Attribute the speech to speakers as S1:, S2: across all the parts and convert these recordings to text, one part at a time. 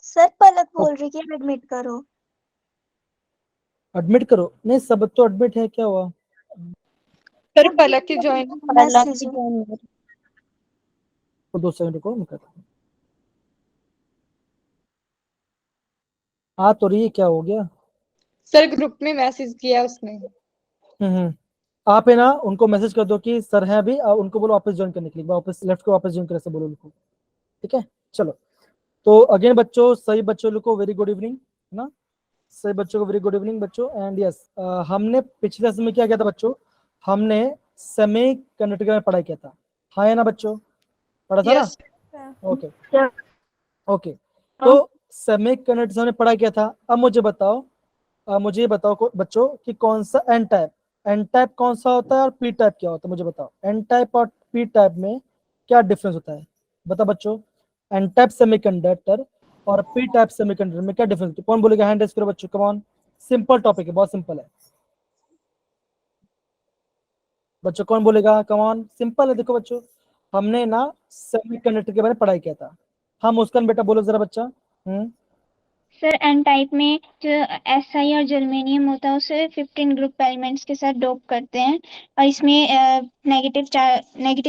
S1: Sir पलक बोल रही कि एडमिट करो।
S2: एडमिट करो? नहीं, सब तो एडमिट है, क्या हुआ?
S3: सर पलक की ज्वाइन
S1: मैसेज
S2: तो 2 सेकंड को मैं करता हूँ। आ तो रही है, क्या हो गया?
S3: सर ग्रुप में मैसेज किया उसने।
S2: आप है ना उनको मैसेज कर दो कि सर है अभी, उनको बोलो वापस ज्वाइन करने के लिए, वापस लेफ्ट को वापस ज्वाइन करे से बोलो उनको, ठीक है? चलो, तो अगेन बच्चों, सही बच्चों लोग को वेरी गुड इवनिंग, है ना? सही बच्चों को वेरी गुड इवनिंग बच्चों। एंड यस, हमने पिछले समय क्या किया था बच्चों? हमने सेमी कंडक्टर में पढ़ाई किया था, हाँ है ना बच्चों? पढ़ा था
S3: यस
S2: ना? ओके ओके, तो सेमी कंडक्टर हमने पढ़ाई किया था। अब मुझे बताओ, मुझे ये बताओ बच्चों कि कौन सा एन टाइप कौन सा होता है और पी टाइप क्या होता है? मुझे बताओ, एन टाइप और पी टाइप में क्या डिफरेंस होता है? बताओ बच्चों, एन टाइप सेमीकंडक्टर और पी टाइप सेमीकंडक्टर में क्या डिफरेंस होता है? कौन बोलेगा? हैंड रेज करो बच्चों, कम ऑन। सिंपल टॉपिक है, बहुत सिंपल है बच्चों, कौन बोलेगा? कम ऑन, सिंपल है। देखो बच्चों, हमने ना सेमीकंडक्टर के बारे में पढ़ाई किया था। हाँ मुस्कान बेटा बोलो जरा बच्चा।
S4: सर एन टाइप में जो SI और जर्मेनियम होता है उसे 15 ग्रुप एलिमेंट्स के साथ डोप करते हैं और इसमें नेगेटिव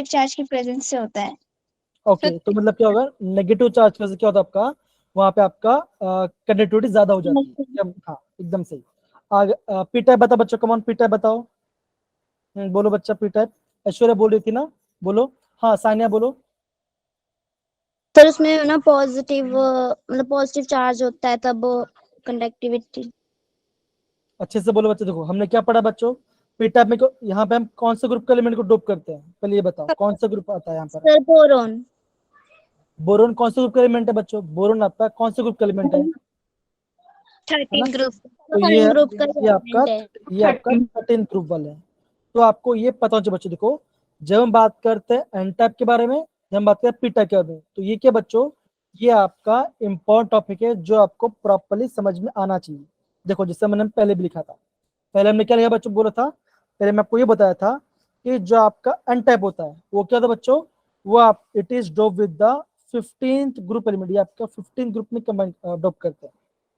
S4: चार्ज की प्रेजेंस से होता है।
S2: ओके, तो मतलब क्या होगा? नेगेटिव चार्ज से क्या होता है आपका? वहां पे आपका कंडक्टिविटी ज्यादा हो जाती है। हाँ एकदम सही। आगे पी टाइप बताओ बच्चों, कम ऑन, पी टाइप बताओ। बोलो बच्चा, पी टाइप। ऐश्वर्या बोल रही थी ना, बोलो। हाँ सानिया बोलो।
S1: सर उसमें ना पॉजिटिव, मतलब पॉजिटिव चार्ज होता है तब कंडक्टिविटी।
S2: अच्छे से बोलो बच्चे। देखो हमने क्या पढ़ा बच्चों, पी टाइप में यहाँ पे हम कौन से ग्रुप के एलिमेंट को डोप करते हैं? पहले ये बताओ, कौन सा ग्रुप आता है यहाँ पर?
S1: Sir boron.
S2: बोरोन कौन से ग्रुप का एलिमेंट है बच्चों? बोरोन आपका कौन से ग्रुप का एलिमेंट है?
S1: 13 ग्रुप,
S2: तो ये
S1: 13 ग्रुप का
S2: ये आपका
S1: एलिमेंट है।
S2: ये आपका 13 ग्रुप वाला है। तो आपको ये पता होना चाहिए बच्चों। देखो, जब हम बात करते हैं एन टाइप के बारे में, जब हम बात करते हैं पी टाइप के बारे में, तो ये क्या बच्चों, ये आपका इंपॉर्टेंट टॉपिक है जो आपको प्रॉपर्ली समझ में आना चाहिए। देखो, जिससे मैंने पहले भी लिखा था, पहले हमने क्या लिखा बच्चों, बोला था पहले मैं आपको ये बताया था कि जो आपका एन टाइप होता है वो क्या था बच्चों, वो आप it is dope with the 15th group element, ये आपका 15 ग्रुप में कंबाइन डोप करते हैं,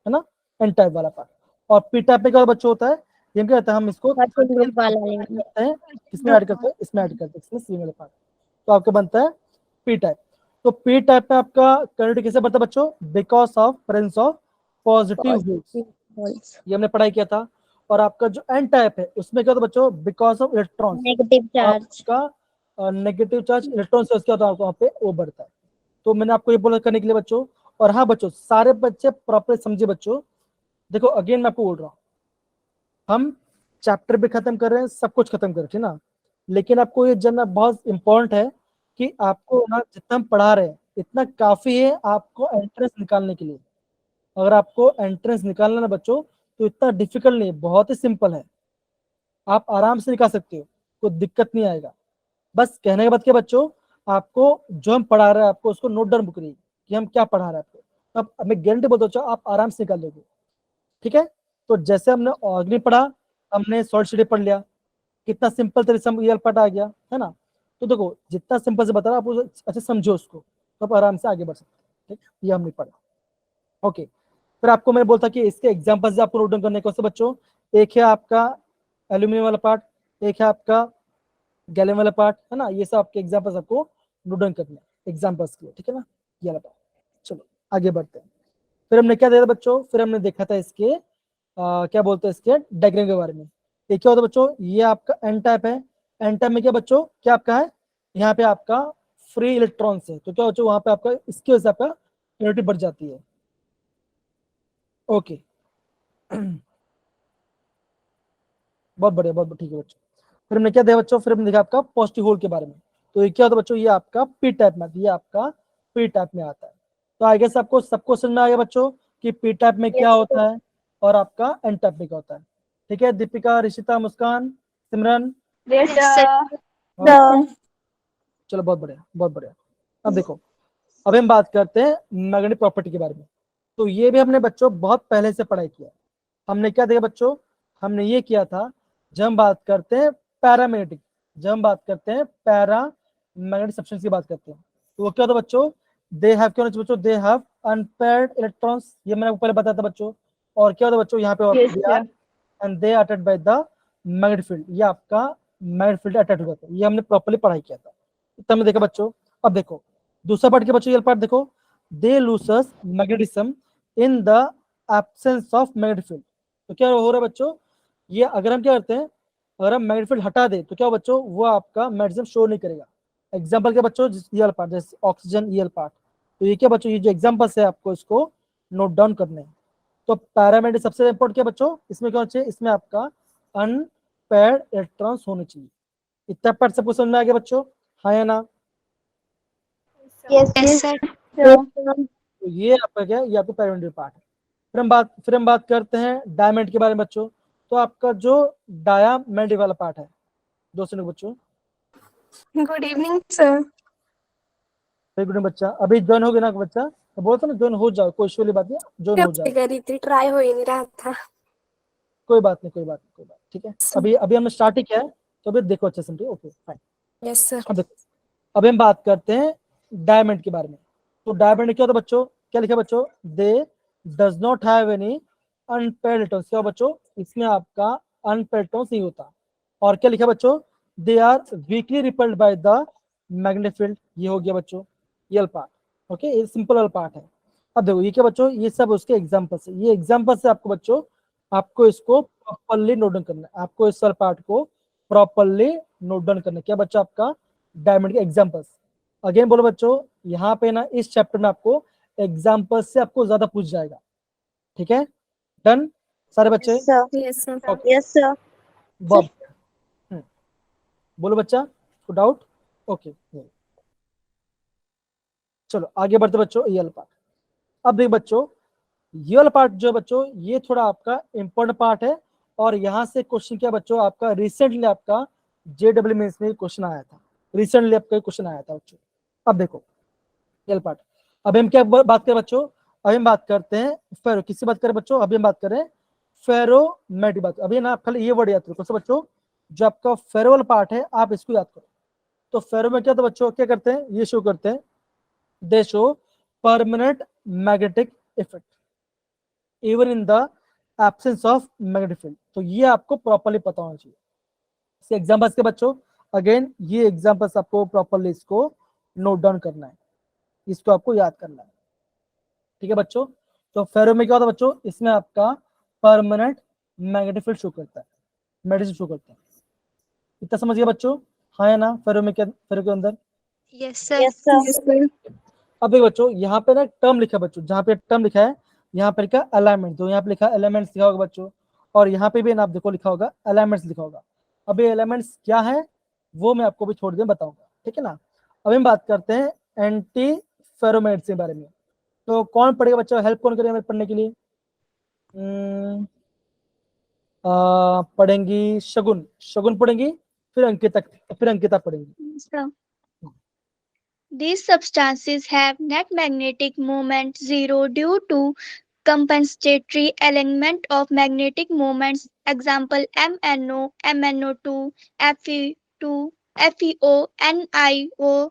S2: है ना? एन टाइप वाला पार्ट। और पी टाइप में क्या बच्चों होता है, ये क्या होता है, हम इसको
S1: 13 ग्रुप वाला
S2: करते हैं, किसमें ऐड करते हैं? इसमें ऐड करते हैं, इसमें सी वाला पार्ट। तो आपका बनता है पी टाइप। तो पी टाइप में आपका कंडक्टिविटी कैसे बनता है बच्चों? Because of presence of positive holes, ये हमने पढ़ाई किया था। और आपका जो एन टाइप है उसमें क्या होता है बच्चों? Because of electrons,
S1: negative charge.
S2: आपका नेगेटिव चार्ज इलेक्ट्रॉन से क्या होता है वहां पे, वो बढ़ता है। तो मैंने आपको ये बोला करने के लिए बच्चों। और हाँ बच्चों, सारे बच्चे प्रॉपर समझे बच्चों। देखो अगेन मैं आपको बोल रहा हूँ, हम चैप्टर भी खत्म कर रहे हैं, सब कुछ खत्म कर रहे हैं ना, लेकिन आपको ये जानना बहुत इंपॉर्टेंट है कि आपको ना जितना हम पढ़ा रहे हैं इतना काफी है आपको एंट्रेंस निकालने के लिए। अगर आपको एंट्रेंस निकालना ना बच्चों, तो इतना डिफिकल्ट नहीं है, बहुत ही सिंपल है, आप आराम से निकाल सकते हो, कोई दिक्कत नहीं आएगा। बस कहने के बाद के बच्चों, आपको जो हम पढ़ा रहे हैं आपको उसको नोट डाउन बुक रही कि हम क्या पढ़ा रहे हैं आपको, तो अब मैं गारंटी बोलता हूँ आप आराम से निकाल लोगे, ठीक है? तो जैसे हमने ऑर्गेनिक पढ़ा, हमने सॉल्ट स्टडी पढ़ लिया, कितना सिंपल तरीके से रियल पार्ट आ गया, है ना? तो देखो जितना सिंपल से बता रहा आप अच्छे समझो उसको, तो आप आराम से आगे बढ़ सकते हैं, ठीक? ये हमने पढ़ा, ओके। फिर आपको मैंने बोलता कि इसके एग्जाम्पल्स आपको नोट डाउन करने को से बच्चों, एक है आपका एल्यूमिनियम वाला पार्ट, एक है आपका गैलियम वाला पार्ट, है ना? ये सब आपके एग्जाम्पल्स आपको नोट डाउन करने हैं एग्जाम्पल्स के लिए, ठीक है ना? ये वाला पार्ट। चलो आगे बढ़ते हैं। फिर हमने क्या देखा बच्चों? फिर हमने देखा था इसके क्या बोलते हैं इसके डायग्राम के बारे में। ये क्या होता है बच्चों? ये आपका एन टाइप है। एन टाइप में क्या बच्चों, क्या आपका है? यहाँ पे आपका फ्री इलेक्ट्रॉन्स है, तो क्या बच्चों वहां पे आपका इसकी वजह से आपका एनर्जी बढ़ जाती है, ओके। बहुत बढ़िया, बहुत ठीक है बच्चों। फिर हमने क्या देखा बच्चों? फिर हमने देखा आपका पॉजिटिव होल के बारे में। तो ये क्या होता है बच्चों? ये आपका पी टाइप में, ये आपका पी टाइप में आता है। तो आई गेस आपको सबको समझ में आ गया बच्चों कि पी टाइप में क्या होता है और आपका एन टाइप में क्या होता है, ठीक है? दीपिका, रिशिता, मुस्कान, सिमरन, चलो बहुत बढ़िया, बहुत बढ़िया। अब देखो, अब हम बात करते हैं मैग्नेटिक प्रॉपर्टी के बारे में। तो ये भी हमने बच्चों बहुत पहले से पढ़ाई किया। हमने क्या देखा बच्चों? हमने ये किया था जब हम बात करते हैं पैरामैग्नेटिक, जब हम बात करते हैं पैरा मैग्नेटिक सब्सटेंस की बात करते हैं, तो वो क्या होता है बच्चों? दे हैव, क्या होना चाहिए बच्चों? दे हैव अनपेयर्ड इलेक्ट्रॉन्स, ये मैंने आपको पहले बताया था बच्चों। और क्या होता है बच्चों, यहाँ पे
S3: Yes,
S2: they are and they are attracted by the magnetic field, ये आपका मैग्नेटिक फील्ड अटैच हो जाता है। ये हमने प्रॉपर्ली पढ़ाई किया था, इतना हमने देखा बच्चों। अब देखो दूसरा पार्ट के बच्चों, ये पार्ट देखो, they loses magnetism in the absence of magnetic field. तो क्या हो रहा है बच्चों, ये अगर हम क्या करते हैं, अगर हम मैग्नेटिक फील्ड हटा दे तो क्या हो बच्चों, वो आपका मैग्नेटिज्म शो नहीं करेगा। एग्जाम्पल के बच्चों, ये वाला पार्ट जैसे ऑक्सीजन, ये पार्ट, तो ये क्या बच्चों, ये जो एग्जाम्पल्स है आपको इसको नोट डाउन करने हैं। तो पैरामेडिक सबसे इंपॉर्टेंट क्या बच्चों, इसमें क्या होना चाहिए, इसमें आपका अनपेयर्ड इलेक्ट्रॉन्स होने चाहिए। इतना पार्ट सबको समझ में आ गया बच्चों, हाँ या ना?
S1: Yes
S4: Yes, sir.
S2: तो ये आपका क्या है, ये आपका पैरामेडिक पार्ट है। फिर हम बात करते हैं डायमंड के बारे में बच्चों। तो आपका जो डायमंड वाला पार्ट है, दो सेकंड बच्चों।
S5: Good evening sir.
S2: Very good बच्चा, अभी ज्वाइन हो गया ना बच्चा, तो बोलता ना ज्वाइन हो जाओ, कोई इशू वाली बात नहीं, ज्वाइन हो जाओ,
S5: कर रही थी, ट्राई हो ही नहीं रहा था।
S2: कोई बात नहीं, कोई बात नहीं, कोई बात, ठीक है। अभी हमने स्टार्ट ही किया है, तो अभी देखो अच्छे से, ओके फाइन।
S5: Yes sir.
S2: अब देखो, अभी हम बात करते हैं डायमंड के बारे में। तो डायमंड क्या होता है बच्चों, क्या लिखा बच्चों, दे does not have any unpaired electrons. क्या बच्चों, इसमें आपका अनपेयर्ड इलेक्ट्रॉन्स नहीं होता। और क्या लिखा बच्चों, they are weakly repelled by the magnetic field. ये हो गया बच्चों ये पार्ट, ओके, ये सिंपल वाला पार्ट है। अब देखो ये क्या बच्चों, ये सब उसके एग्जांपल्स है, ये एग्जांपल्स है आपको बच्चों, आपको इसको प्रॉपर्ली नोट डाउन करना है, आपको इस वाले पार्ट को प्रॉपर्ली नोट डाउन करना है। क्या बच्चों, आपका डायमंड के एग्जांपल्स। अगेन बोलो बच्चों, यहाँ पे ना इस चैप्टर में आपको एग्जांपल से आपको ज्यादा पूछ जाएगा, ठीक है, डन सारे बच्चे?
S1: Yes sir,
S5: yes sir.
S2: Okay,
S1: yes sir.
S2: Bob बोलो बच्चा, कोई डाउट? ओके, चलो आगे बढ़ते बच्चों, ये वाला पार्ट। अब देख बच्चों, ये वाला पार्ट जो है बच्चों, ये थोड़ा आपका इंपॉर्टेंट पार्ट है। और यहाँ से क्वेश्चन क्या बच्चों, आपका रिसेंटली आपका JEE मेंस में क्वेश्चन आया था, रिसेंटली आपका क्वेश्चन आया था बच्चों। अब देखो ये वाला पार्ट, अभी हम क्या बात करें बच्चों, अभी हम बात करते हैं फेरो, किससे बात करें बच्चों, अभी हम बात करें फेरोमैग्नेटिक बात। अभी ना खाली ये वर्ड याद रखो बच्चों, जो आपका फेरो वाला पार्ट है आप इसको याद करो। तो फेरो में क्या था बच्चों, क्या करते हैं, ये शो करते हैं, दे show permanent magnetic effect even in the absence of magnetic field. तो ये आपको प्रॉपर्ली पता होना चाहिए। एग्जांपल्स के बच्चों, अगेन ये एग्जांपल्स आपको प्रॉपर्ली इसको नोट डाउन करना है, इसको आपको याद करना है, ठीक है बच्चों। तो फेरो में क्या होता है बच्चों, इसमें आपका परमानेंट मैग्नेटिक फील्ड शो करता है, मैग्नेटिक शो करता है। इतना समझ गया बच्चों, हाँ या ना? फेरो में क्या, फेरो के अंदर
S4: Yes, sir.
S1: Yes sir.
S5: Yes sir.
S2: अब देखो बच्चों, यहाँ पे ना टर्म लिखा है बच्चों, जहाँ पे टर्म लिखा है यहाँ पे लिखा अलाइनमेंट, तो यहाँ पे लिखा एलिमेंट्स लिखा होगा बच्चों, और यहाँ पे भी ना आप देखो लिखा होगा एलिमेंट्स लिखा होगा। अब ये एलिमेंट्स क्या है वो मैं आपको भी थोड़ी देर बताऊंगा, ठीक है ना। अभी हम बात करते हैं एंटी फेरोमैग्नेटिज्म के बारे में। तो कौन पढ़ेगा बच्चों, हेल्प कौन करेगा मेरे पढ़ने के लिए? पढ़ेंगी शगुन, शगुन पढ़ेंगी, फिर Ankita पढ़ेंगी।
S4: So, these substances have net magnetic moment zero due to compensatory alignment of magnetic moments. Example MNO, MNO2, Fe2, FeO, NiO,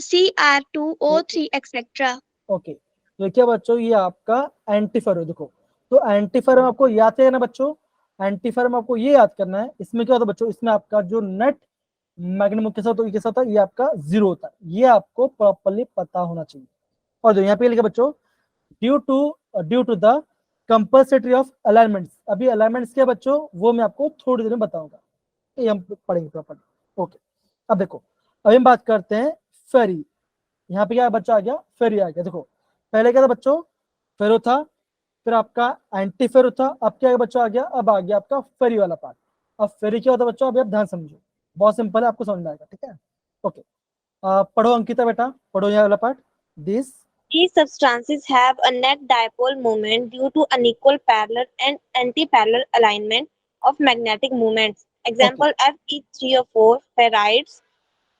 S4: Cr2O3, etc.
S2: Okay, तो क्या बच्चों, ये आपका एंटीफेरो। देखो तो एंटीफेरो आपको याद है ना बच्चों, एंटीफेरो आपको ये याद करना है। इसमें क्या होता है बच्चों, इसमें आपका जो नेट मैग्नेटिक कैसा होता है, कैसा होता है, ये आपका जीरो होता है, ये आपको प्रॉपर्ली पता होना चाहिए। और जो यहाँ पे लिखा बच्चों, due to the compulsory of alignments. अभी अलाइनमेंट्स क्या बच्चों, वो मैं आपको थोड़ी देर में बताऊंगा, ये हम पढ़ेंगे प्रॉपर्ली। ओके, अब देखो अभी हम बात करते हैं फेरी। यहाँ पे क्या बच्चा आ गया, फेरी आ गया। देखो पहले क्या था बच्चों, फेरो था, फिर आपका एंटी फेरो था, अब क्या बच्चा आ गया, अब आ गया आपका फेरी वाला पार्ट। अब फेरी क्या होता है बच्चों, अभी आप ध्यान समझो, बहुत सिंपल है, आपको समझ में आएगा, ठीक है। ओके, पढ़ो अंकिता बेटा, पढ़ो यह वाला part. This
S6: These substances have a net dipole moment due to unequal parallel and anti-parallel alignment of magnetic moments. Example Fe3O4 ferrites,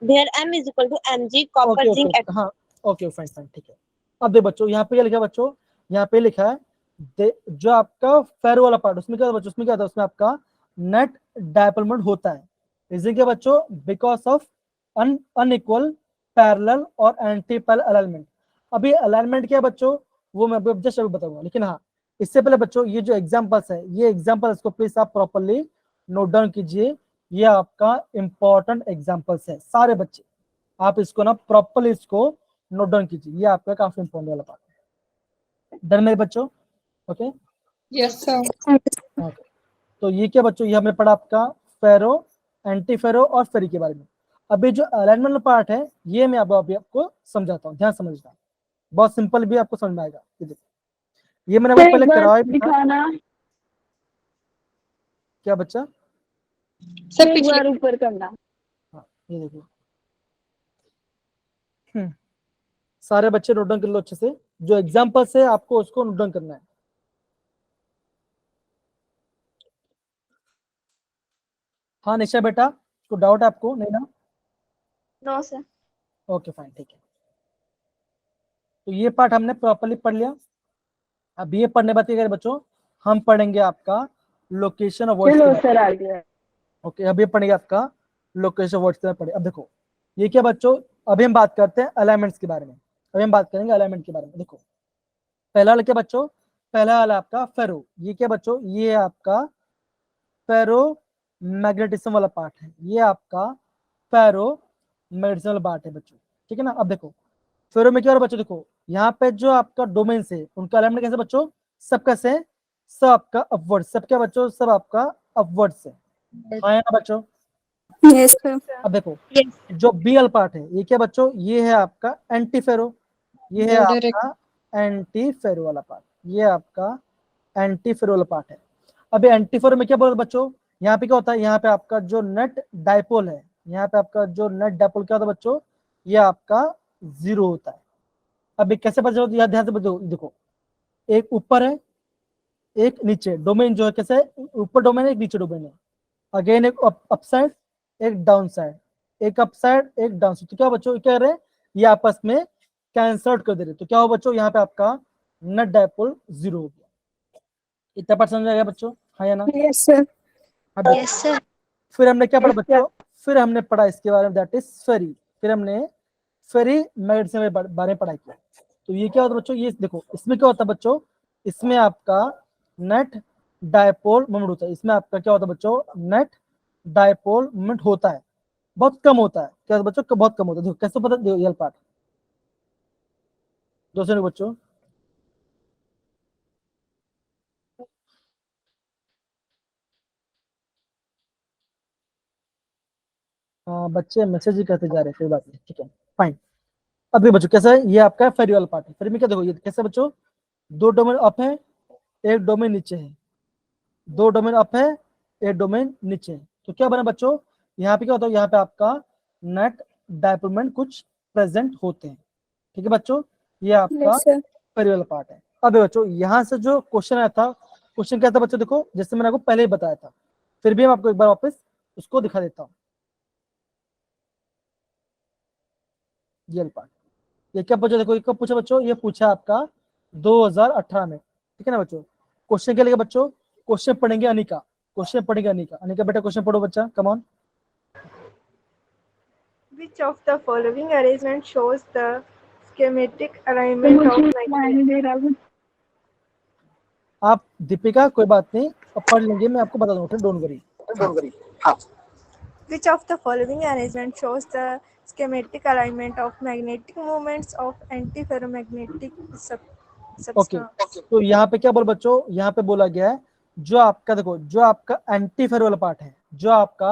S6: where M is equal to Mg copper
S2: okay
S6: zinc.
S2: Okay, हाँ okay fine fine, ठीक है। अब देखो बच्चों, यहाँ पे क्या लिखा है बच्चों, यहाँ पे लिखा है जो आपका फेरो वाला पार्ट, उसमें क्या बच्चों, उसमें क्या था, उसमें आपका नेट डायपोल मोमेंट होता है। रीजन क्या बच्चों, बिकॉज ऑफ अनइक्वल पैरेलल और एंटी पैरेलल अलाइनमेंट। अभी अलाइनमेंट क्या है बच्चों, वो मैं जस्ट अभी बताऊंगा, लेकिन हाँ इससे पहले बच्चों ये जो एग्जांपल्स है, ये एग्जांपल इसको प्लीज आप प्रॉपर्ली नोट डाउन कीजिए। ये आपका इंपॉर्टेंट एग्जांपल्स है सारे बच्चे, आप इसको ना प्रॉपर्ली इसको नोट डाउन कीजिए, ये आपका काफी इंपॉर्टेंट वाला पार्ट है। डन मेरे बच्चों? Okay
S3: yes sir.
S2: ओके, तो ये क्या बच्चों, ये हमने पढ़ा आपका फेरो, एंटी फेरो और फेरी के बारे में। अभी जो अलाइनमेंट पार्ट है ये मैं अब अभी आपको समझाता हूँ, ध्यान समझना, बहुत सिंपल भी आपको समझ में आएगा। ये देखो, ये मैंने आपको पहले करवाया भी था।
S4: दिखाना
S2: क्या बच्चा?
S3: सर
S4: एक
S3: पिछले
S4: बार ऊपर करना।
S2: हाँ ये देखो, सारे बच्चे नोट डाउन कर लो अच्छे से, जो एग्जाम्पल्स है आपको उसको नोट डाउन करना है। हाँ निशा बेटा, को डाउट है आपको? नहीं ना?
S1: No sir.
S2: ओके फाइन, ठीक है। तो ये पार्ट हमने प्रॉपर्ली पढ़ लिया। अब ये पढ़ने बात क्या बच्चों, हम पढ़ेंगे आपका लोकेशन ऑफ वर्ड्स के
S4: चलो
S2: बारे
S4: सर आ गया।
S2: में। ओके, अभी पढ़ेंगे आपका लोकेशन ऑफ वर्ड्स के बारे में। पढ़े अब देखो, ये क्या बच्चों, अभी हम बात करते हैं अलाइनमेंट्स के बारे में। अभी हम बात करेंगे अलाइनमेंट के बारे में। देखो पहला वाला क्या बच्चों, पहला वाला आपका फेरो, ये क्या बच्चों, ये आपका फेरो मैग्नेटिज्म वाला पार्ट है, ये आपका फेरो मैग्नेटिज्म वाला पार्ट है बच्चों, ठीक है ना। अब देखो फेरो में क्या हो रहा है बच्चों, देखो यहाँ पे जो आपका डोमेन है उनका अलाइनमेंट कैसे बच्चों, सब कैसे है, सब आपका अपवर्ड, सब क्या बच्चों, सब आपका अपवर्ड से, हाँ या ना बच्चों?
S5: Yes sir.
S2: अब देखो जो बी वाला पार्ट है ये क्या बच्चों, ये है आपका एंटी फेरो, ये है आपका एंटी फेरो वाला पार्ट, ये आपका एंटी फेरो वाला पार्ट है। अभी एंटी फेरो में क्या बोल बच्चों, यहाँ पे क्या होता है, यहाँ पे आपका जो नेट डायपोल है, यहाँ पे आपका जो नेट डायपोल क्या होता है बच्चों, ये आपका 0 होता है। अभी कैसे पता चलता है, ध्यान से देखो, एक ऊपर है एक नीचे, डोमेन जो है कैसे, ऊपर डोमेन है एक नीचे डोमेन है, अगेन एक अप साइड एक डाउन साइड, एक अप साइड एक डाउन साइड। तो क्या बच्चों क्या कर रहे हैं, ये आपस में कैंसल कर दे रहे, तो क्या हो बच्चों, यहाँ पे आपका नेट डायपोल 0 हो गया। इतना पार्ट समझ आएगा बच्चों, हाँ या ना?
S5: Yes sir.
S2: अब
S1: यस सर।
S2: फिर हमने क्या पढ़ा बच्चों, फिर हमने पढ़ा इसके बारे में, दैट इज फेरी, फिर हमने फेरी मैग्नेटिज्म के बारे में पढ़ाई किया। तो ये क्या होता है बच्चों, ये देखो इसमें क्या होता है बच्चों, इसमें आपका नेट डायपोल मोमेंट होता है, इसमें आपका क्या होता है बच्चों, नेट डायपोल मोमेंट होता है, बहुत कम होता है, क्या बच्चों बहुत कम होता है। देखो कैसे पता, देखो ये पार्ट दूसरे बच्चों, हाँ बच्चे मैसेज ही करते जा रहे हैं, कोई बात नहीं, ठीक है फाइन। अभी बच्चों कैसा है, ये आपका फेरी वाला पार्ट है। फेरी में क्या देखो, ये कैसे बच्चों, 2 डोमेन अप है एक डोमेन नीचे है, 2 डोमेन अप है एक डोमेन नीचे है। तो क्या बना बच्चों, यहाँ पे क्या होता है, यहाँ पे आपका नेट डायपोल मोमेंट कुछ प्रेजेंट होते हैं, ठीक है बच्चों, ये आपका
S5: यस सर।
S2: फेरी वाला पार्ट है। अब बच्चों यहाँ से जो क्वेश्चन आया था, क्वेश्चन क्या था बच्चों, देखो जैसे मैंने आपको पहले ही बताया था, फिर भी हम आपको एक बार वापस उसको दिखा देता हूँ। ये पार्ट, ये क्या पूछा, देखो ये कब पूछा बच्चों, ये पूछा आपका 2018 में, ठीक है ना बच्चों। क्वेश्चन क्या लेगा बच्चों, क्वेश्चन पढ़ेंगे अनिका, क्वेश्चन पढ़ेंगे अनिका। अनिका बेटा क्वेश्चन पढ़ो बच्चा, come on.
S7: Which of the following arrangement shows the schematic alignment of magnetic?
S2: आप दीपिका कोई बात नहीं, अब पढ़ लेंगे, मैं आपको बता दूंगा, don't worry.
S7: Which of the following arrangement shows the schematic alignment of magnetic moments of antiferromagnetic
S2: okay
S7: substance?
S2: तो यहाँ पे क्या बोल बच्चों, यहाँ पे बोला गया है जो आपका देखो, जो आपका एंटी फेरो वाला पार्ट है, जो आपका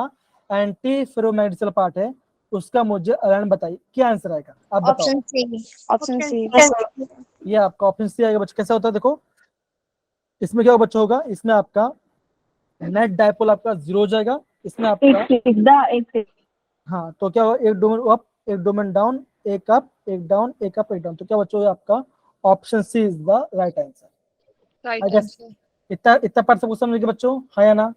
S2: एंटी फेरोमैग्नेटिक वाला पार्ट है, उसका मुझे अलाइन बताइए, क्या आंसर आएगा आप बताओ।
S1: Option C. Option C.
S2: ये आपका ऑप्शन सी आएगा बच्चों। कैसा होता है देखो, इसमें क्या बच्चों होगा, इसमें आपका नेट डायपोल आपका 0 हो जाएगा, इसमें आपका हाँ, तो क्या होगा, एक डोमेन अप एक डोमेन डाउन, एक अप एक डाउन, एक अप एक डाउन। तो क्या बच्चों, आपका option C is the right answer.
S3: Right answer.
S2: इतना पार्ट सब समझ गए बच्चों, हाँ या ना?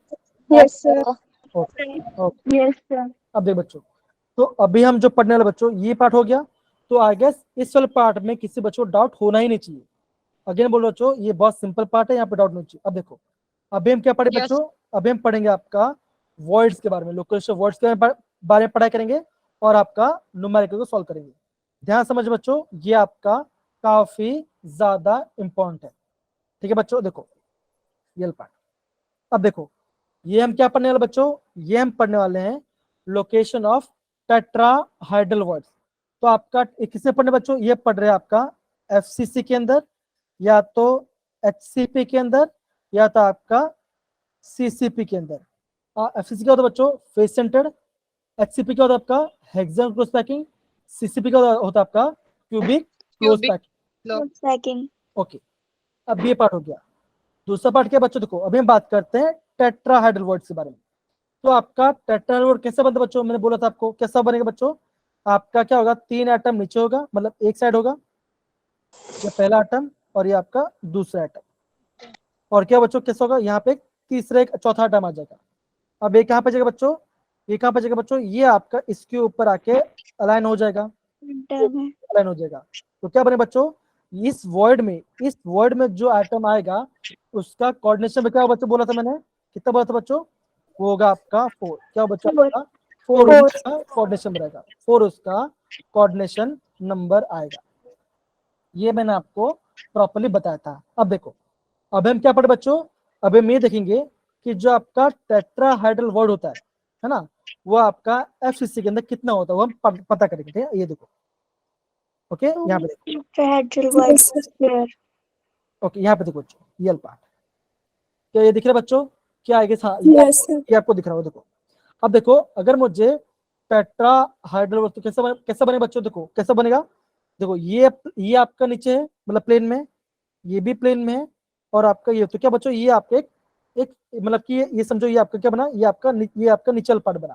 S1: Yes sir.
S2: Okay
S4: yes sir.
S2: अब देख बच्चों, तो अभी हम जो पढ़ने वाले बच्चों, ये पार्ट हो गया। तो आई गेस इस वाले पार्ट में किसी बच्चों को डाउट होना ही नहीं चाहिए। अगेन बोलो बच्चों, ये बहुत सिंपल पार्ट है, यहाँ पे डाउट नहीं चाहिए। अब देखो अभी हम क्या पढ़े
S3: Yes.
S2: बच्चों, अभी हम पढ़ेंगे आपका वर्ड्स के बारे में, लोकेशन वर्ड्स के बारे में पढ़ाई करेंगे और आपका न्यूमेरिकल को सॉल्व करेंगे। ध्यान समझ बच्चों, ये आपका काफी ज्यादा इंपॉर्टेंट है। ठीक है बच्चों, देखो ये पार्ट। अब देखो ये हम क्या पढ़ने वाले बच्चों, ये हम पढ़ने वाले हैं लोकेशन ऑफ टेट्राहाइड्रल वर्ड्स। तो आपका किससे पढ़ने बच्चों, ये पढ़ रहे हैं आपका एफसीसी के अंदर, या तो एचसीपी के अंदर, या तो आपका सीसीपी के अंदर। एफसीसी क्या होता है बच्चों, फेस सेंटर्ड। एचसीपी क्या होता है आपका, हेक्सागोनल क्लोज पैकिंग। सीसीपी का होता है आपका cubic close
S3: Cubic
S2: packing.
S4: Packing.
S2: Okay, अब ये पार्ट हो गया। दूसरा पार्ट क्या बच्चों, देखो अभी हम बात करते हैं टेट्राहाइड्रल वर्ड्स के बारे में। तो आपका टेट्राहाइड्रल वर्ड कैसे बनता है बच्चों, मैंने बोला था आपको कैसा बनेगा बच्चों। आपका क्या होगा, 3 एटम नीचे होगा, मतलब एक साइड होगा, ये पहला एटम और ये आपका दूसरा एटम। और क्या बच्चों कैसा होगा, यहाँ पे तीसरा एक चौथा एटम आ जाएगा। अब ये कहाँ पे जाएगा बच्चों, ये कहाँ पे जाएगा बच्चों, ये आपका इसके ऊपर आके अलाइन हो जाएगा, अलाइन हो जाएगा। तो क्या बने बच्चों, इस वर्ड में जो आइटम आएगा उसका कोऑर्डिनेशन में क्या होगा बच्चों, बोला था मैंने, कितना बोला था बच्चों, वो होगा आपका 4। क्या बच्चों आपका 4 उसका कोऑर्डिनेशन रहेगा, 4 उसका कोऑर्डिनेशन नंबर आएगा। ये मैंने आपको प्रॉपर्ली बताया था। अब देखो, अब हम क्या पढ़े बच्चों, अब हम ये देखेंगे कि जो आपका टेट्राहाइड्रल वर्ड होता है ना, वो आपका एफसीसी के अंदर कितना होता है, वो हम पता करेंगे। ठीक है, ये देखो, ओके यहाँ पे देखो, ओके यहाँ पे देखो बच्चों, ये पार्ट क्या ये दिख रहा है बच्चों, क्या आएगा, हाँ ये आपको दिख रहा हो। देखो अब देखो, अगर मुझे टेट्राहाइड्रल वर्ड तो कैसा बने बच्चों, देखो कैसा बनेगा। देखो ये आपका नीचे है, मतलब प्लेन में, ये भी प्लेन में है, और आपका ये, तो क्या बच्चों ये आपके एक मतलब कि ये समझो, ये आपका क्या बना, ये आपका निचल पार्ट बना,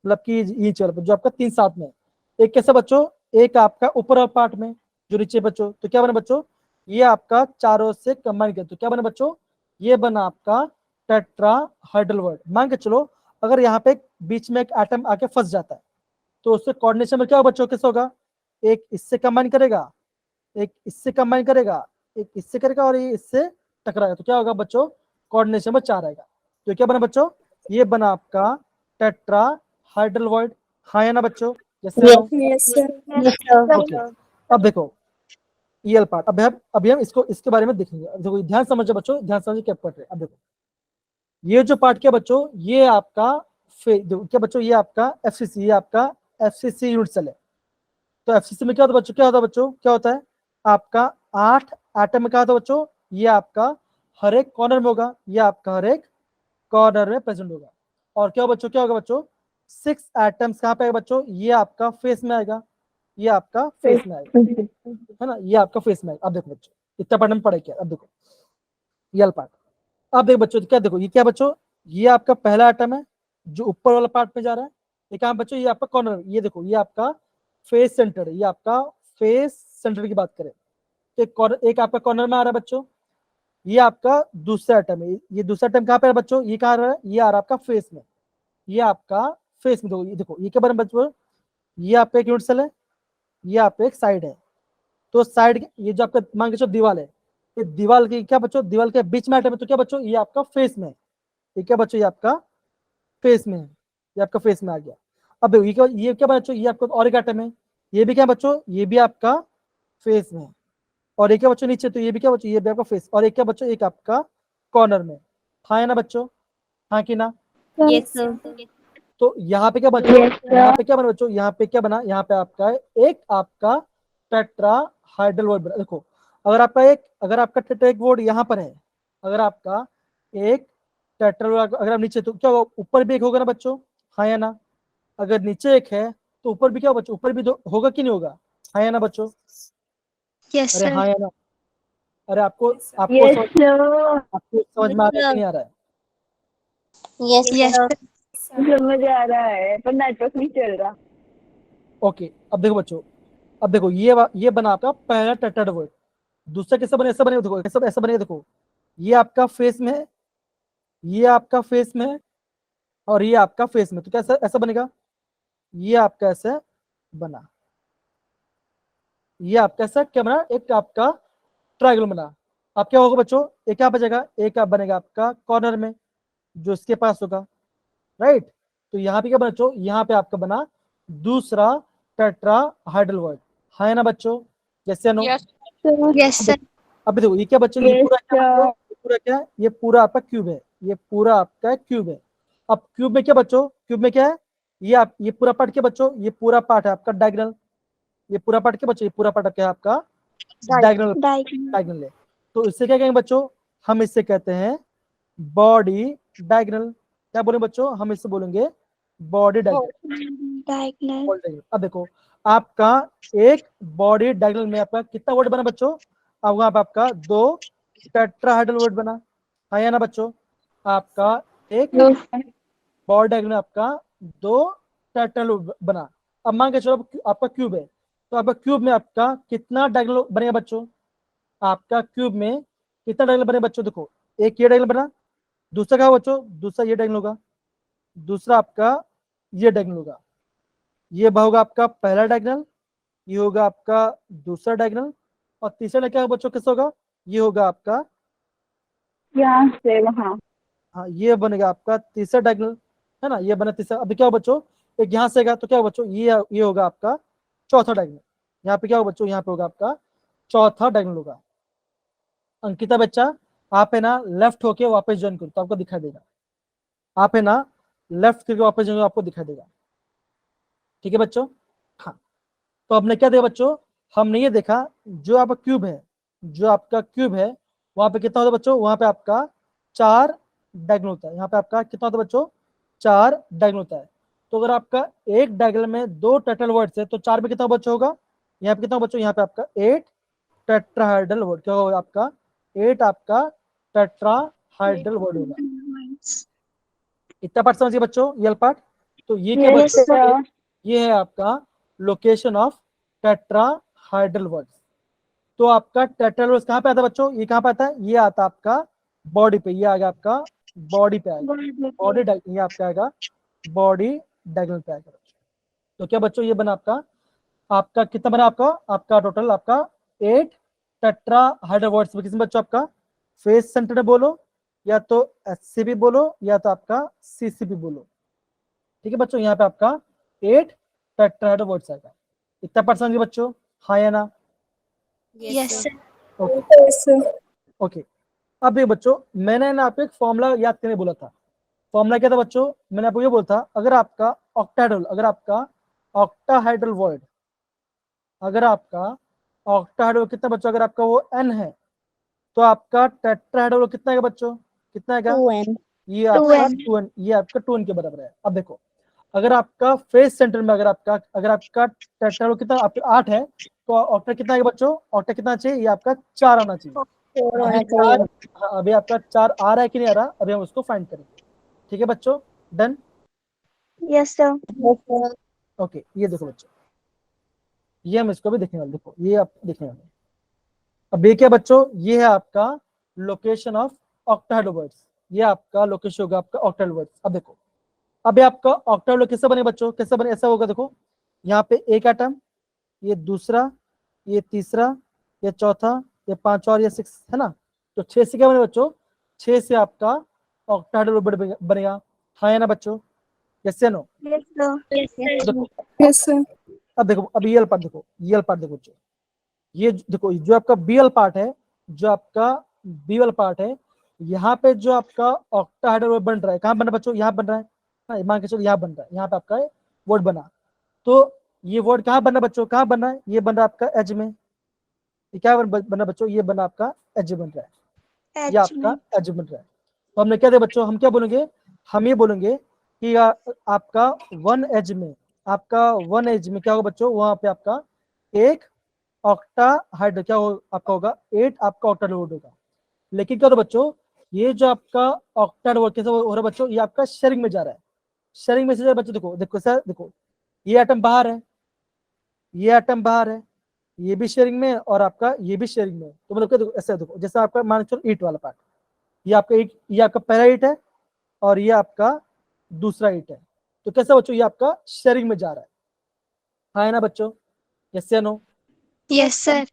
S2: मतलब कि ये चल जो आपका 3 साथ में। एक कैसा बच्चों, एक आपका ऊपर वाला पार्ट में जो नीचे बच्चों, तो क्या बना बच्चों, ये आपका चारों से कंबाइन किया, तो क्या बना बच्चों, ये बना आपका टेट्राहाइड्रल वर्ड। मान के चलो अगर यहाँ पे बीच में एक एटम आके फंस जाता है, तो उससे कोऑर्डिनेशन में क्या होगा बच्चों, कैसा होगा, एक इससे कंबाइन करेगा, एक इससे कंबाइन करेगा, एक इससे करेगा, और ये इससे टकराएगा, तो क्या होगा बच्चों, कोऑर्डिनेशन में 4 आएगा। तो क्या बना बच्चों, ये बना आपका टेट्राहाइड्रल वर्ड। हाँ या ना बच्चों, जैसे ओके। अब देखो ये पार्ट, अभी हम इसके बारे में देखेंगे। देखो ध्यान समझो बच्चों, ध्यान समझो क्या पढ़ रहे हैं। अब देखो ये जो पार्ट क्या बच्चों, ये आपका क्या बच्चों, ये आपका एफसीसी, ये आपका एफसीसी यूनिट सेल है। तो एफसीसी में क्या होता है बच्चों, क्या होता है बच्चों, क्या होता है आपका 8 एटम में क्या होता है बच्चों, ये आपका हर एक कॉर्नर में होगा, ये आपका हर एक कॉर्नर में प्रेजेंट होगा। और क्या बच्चों, क्या होगा बच्चों, 6 एटम्स कहाँ पे आएगा बच्चों, ये आपका फेस में आएगा, ये आपका फेस में आएगा, है ना, ये आपका फेस में आएगा। अब देखो बच्चों, इतना पढ़ने में पड़े क्या, अब देखो ये पार्ट। अब देखो बच्चों, क्या देखो, ये क्या बच्चों, ये आपका पहला एटम है जो ऊपर वाला पार्ट में जा रहा है। ये कहाँ बच्चों, ये आपका कॉर्नर, ये देखो ये आपका फेस सेंटर, ये आपका फेस सेंटर की बात करें तो एक आपका कॉर्नर में आ रहा है बच्चों। ये आपका दूसरा एटम है, ये दूसरा एटम कहाँ पे है बच्चों, ये कहाँ आ रहा है, ये आ रहा है आपका फेस में, ये आपका फेस में। देखो ये क्या बना बच्चों, ये आपका एक यूनिट सेल है, ये आपका एक साइड है। तो साइड ये जो आपका मान के चलो दीवार है, ये दीवार की क्या बच्चों, दीवार के बीच में एटम है, तो क्या बच्चों, ये आपका फेस में है। ये क्या बच्चों, ये आपका फेस में है, ये आपका फेस में आ गया। अब ये क्या बच्चों, ये आपका और एक एटम है, ये भी क्या बच्चों, ये भी आपका फेस में है। और एक क्या बच्चों नीचे, तो ये भी क्या बच्चों, ये भी आपका फेस। और एक क्या बच्चों, एक आपका कॉर्नर में। हाँ है ना बच्चों, हाँ कि ना।
S6: Yes, sir.
S2: तो यहाँ पे क्या बच्चों, यहाँ पे क्या बना बच्चों, यहाँ पे क्या बना, यहाँ पे आपका एक आपका टेट्राहाइड्रल वर्ड बना। देखो अगर आपका टेट्रा एक वर्ड यहाँ पर है, अगर आपका एक टेट्रा, अगर आप नीचे, तो क्या होगा, ऊपर भी एक होगा ना बच्चों, हाँ या ना। अगर नीचे एक है तो ऊपर भी क्या होगा बच्चों, ऊपर भी होगा कि नहीं होगा, हाँ या ना बच्चों।
S1: यस
S2: अरे
S1: सर।
S2: हाँ या ना, अरे आपको
S4: Yes,
S2: समझ में आ रहा है कि नहीं आ रहा है।
S6: Yes,
S1: yes
S6: sir.
S1: सर।
S4: समझ आ रहा है पर नेटवर्क नहीं चल रहा।
S2: ओके अब देखो बच्चों, अब देखो ये बना आपका पहला टेट्राहेड्रल वर्ड। दूसरा कैसा बने, ऐसा बनेगा, देखो ऐसा बनेगा। देखो ये आपका फेस में है, ये आपका फेस में है, और ये आपका फेस में, तो कैसा ऐसा बनेगा, ये आपका ऐसा बना, ये आपका ऐसा क्या बना, एक आपका ट्रायंगल बना। अब क्या होगा बच्चों, एक क्या बचेगा, एक आप बनेगा आपका कॉर्नर में जो इसके पास होगा, राइट। तो यहाँ पे क्या बना बच्चों, यहाँ पे आपका बना दूसरा टेट्राहाइड्रल वर्ड, है ना बच्चों, जैसे नो।
S3: Yes.
S1: Yes, sir.
S2: अब देखो ये क्या बच्चों, ये
S3: Yes,
S2: पूरा क्या
S3: sir.
S2: बच्चों, ये पूरा क्या है, ये पूरा आपका क्यूब है, ये पूरा आपका क्यूब है। अब क्यूब में क्या बच्चों, क्यूब में क्या है, ये पूरा पार्ट क्या बच्चों, ये पूरा पार्ट है आपका डायगोनल, ये पूरा पार्ट क्या बच्चों, ये पूरा पार्ट क्या है आपका डायगोनल, डायगोनल है। तो इससे क्या कहेंगे बच्चों, हम इससे कहते हैं बॉडी डायगोनल। क्या बोले बच्चों, हम इससे बोलेंगे बॉडी डायगोनल। अब देखो आपका एक बॉडी डायगोनल में आपका कितना वर्ड बना बच्चों, अब वहां पे आपका 2 टेट्राहेड्रल वर्ड बना, हाँ या ना बच्चों। आपका एक बॉडी डायगोनल में आपका 2 टेट्राहेड्रल बना। अब मान के चलो आपका क्यूब है, तो आपका क्यूब में आपका कितना डायगोनल बनेगा बच्चों, आपका क्यूब में कितना डायगोनल बने बच्चों, देखो एक ये डायगोनल बना, दूसरा क्या बच्चों, दूसरा ये डायगोनल होगा, दूसरा आपका ये डायगोनल होगा, ये होगा आपका पहला डायगोनल, ये होगा आपका दूसरा डायगोनल, और तीसरा क्या बच्चों कैसे होगा, ये होगा आपका
S3: यहाँ से वहाँ.
S2: हाँ ये बनेगा आपका तीसरा डायगोनल, है ना, ये बना तीसरा। अभी क्या होगा बच्चों, एक यहाँ से तो क्या होगा बच्चों, ये होगा आपका चौथा डायगोनल, यहाँ पे क्या होगा बच्चों, यहाँ पे होगा आपका चौथा डायगोनल होगा। अंकिता बच्चा आप है ना लेफ्ट होके वापस ज्वाइन करो तो आपको दिखाई देगा, आप है ना लेफ्ट करके वापस ज्वाइन आपको दिखाई देगा, ठीक है बच्चों। हाँ तो हमने क्या देखा बच्चों, हमने ये देखा जो आपका क्यूब है, जो आपका क्यूब है वहां पे कितना होता है बच्चों, वहां पे आपका 4 डायगोनल होता है, यहाँ पे आपका कितना होता है बच्चों, 4 डायगोनल होता है। तो अगर आपका एक डायगोनल में 2 टेट्राहेड्रल वर्ड्स है तो 4 में कितना बच्चों होगा, यहाँ पे कितना बच्चों, यहाँ पे आपका 8 टेट्राहेड्रल वर्ड, क्या होगा आपका 8 आपका टेट्राहेड्रल वर्ड होगा। इतना पार्ट समझिए बच्चों, ये पार्ट। तो ये क्या
S3: Yes,
S2: बच्चों,
S3: sir.
S2: ये है आपका लोकेशन ऑफ टेट्राहाइड्रल वर्ड्स। तो आपका टेट्राहेड्रल वर्ड्स कहाँ पे आता है बच्चों, ये कहाँ पे आता है, ये आता है आपका बॉडी पे, ये आ गया आपका बॉडी पे आएगा, बॉडी ये आपका आएगा बॉडी डायगोनल पे आएगा। तो क्या बच्चों ये बना आपका कितना बना आपका टोटल आपका 8 टेट्राहाइड्रल वर्ड्स। किसमें बच्चों आपका फेस सेंटर बोलो, या तो एचसीबी बोलो, या तो आपका सीसीबी बोलो, ठीक है बच्चों। यहाँ पे आपका 8 टेट्राहेड्रल वर्ड्स आएगा। इतना पर्सन बच्चों, हाँ या ना।
S1: Yes, sir.
S2: ओके अब ये बच्चों मैंने ना आपको एक फॉर्मूला याद करने बोला था। फॉर्मूला क्या था बच्चों, मैंने आपको ये बोला था अगर आपका ऑक्टाहेड्रल, अगर आपका ऑक्टाहेड्रल वर्ड, अगर आपका ऑक्टाहेड्रल कितना बच्चों, अगर आपका वो n है तो आपका टेट्राहेड्रल कितना है बच्चों, कितना है,
S1: 2n.
S2: ये आपका 2n, ये आपका 2n के बराबर है। अब देखो अगर आपका फेस सेंटर में अगर आपका टेट्राहेड्रल कितना आपका 8 है तो ऑक्टा कितना है बच्चों, ऑक्टा कितना चाहिए, ये आपका 4 आना चाहिए। हाँ अभी आपका 4 आ रहा है कि नहीं आ रहा, अभी हम उसको फाइंड करेंगे, ठीक है बच्चों, डन।
S1: Yes, sir.
S2: ओके ये देखो बच्चों, ये हम इसको भी देखने वाले, देखो ये आप देखने वाले। अब ये क्या बच्चों, ये है आपका लोकेशन ऑफ ऑक्टाहेड्रल वर्ड्स, ये आपका लोकेशन होगा आपका ऑक्टाहेड्रल वर्ड्स। अब देखो अभी आपका ऑक्टाहेड्रल किससे बने बच्चों, कैसे बने, ऐसा होगा देखो यहाँ पे एक एटम, ये दूसरा, ये तीसरा, ये चौथा, ये 5 और ये 6 है ना। तो 6 से क्या बने बच्चों, 6 से आपका ऑक्टाहेड्रल वर्ड बनेगा, हाँ या ना बच्चों, यस या नो।
S5: Yes, sir.
S2: अब देखो अभी ये पार्ट देखो, ये पार्ट देखो बच्चों, ये देखो जो आपका बीएल पार्ट है, जो आपका बीएल पार्ट है, यहाँ पे जो आपका ऑक्टाहेड्रल वर्ड बन रहा है, कहाँ बन रहा है बच्चों, यहाँ बन रहा है, हाँ मान के चलो यहाँ बन रहा है, यहाँ पे आपका वर्ड बना। तो ये वर्ड कहाँ बन रहा है बच्चों, कहाँ बन रहा है, ये बन रहा है आपका एज में, ये क्या बन रहा है बच्चों, ये बना आपका एज बन रहा है, ये आपका एज बन रहा है। तो हमने क्या दिया बच्चों, हम क्या बोलेंगे, हम ये बोलेंगे कि आपका वन एज में, आपका वन एज में क्या होगा बच्चों, वहां पे आपका एक ऑक्टाहाइड्रल क्या हो आपका होगा, 8 आपका ऑक्टाहेड्रल वर्ड होगा। लेकिन क्या होता बच्चों, ये जो आपका ऑक्टाहेड्रल वर्ड कैसे हो रहा है बच्चों, ये आपका शेयरिंग में जा रहा है, शेयरिंग में से जा रहा है बच्चों। देखो देखो सर देखो ये एटम बाहर है, ये एटम बाहर है, ये भी शेयरिंग में और आपका ये भी शेयरिंग में। तो मतलब क्या देखो ऐसे देखो, जैसे आपका मान चलो ईट वाला पार्ट, ये आपका ईट, ये आपका पहला ईट है और ये आपका दूसरा ईट है। तो कैसा बच्चों, ये आपका शेयरिंग में जा रहा है, हाँ है ना बच्चों, यस या नो।
S1: Yes, sir.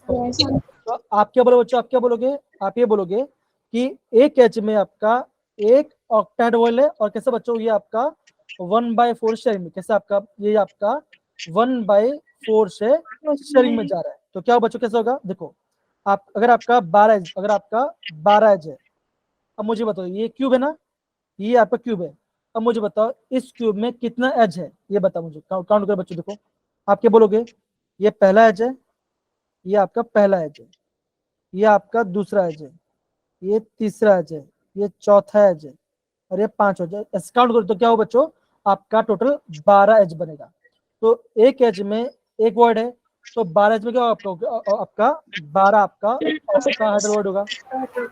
S2: तो आप क्या बोलोगे बच्चों, आप क्या बोलोगे, आप ये बोलोगे कि एक एच में आपका एक ऑक्टाहेड्रल वर्ड है और कैसे बच्चों, ये आपका 1/4 शेयरिंग में, कैसे आपका ये आपका 1/4 से शेयरिंग में जा रहा है। तो क्या बच्चों कैसे होगा, देखो आप अगर आपका 12 एज, अगर आपका 12 एज है, अब मुझे बताओ ये क्यूब है ना, ये आपका क्यूब है, अब मुझे बताओ इस क्यूब में कितना एज है, ये बताओ मुझे, काउंट करो बच्चों। देखो आप क्या बोलोगे, ये पहला एज है, ये आपका पहला एज है, ये आपका दूसरा एज है, ये तीसरा एज है, ये चौथा एज है, और ये 5 एज है। ऐसे काउंट करो तो क्या हो बच्चों, आपका टोटल 12 एज बनेगा। तो एक एज में एक वर्ड है, तो 12 एज में क्या होगा आपका 12 आपका हाइड्रोजन वर्ड होगा।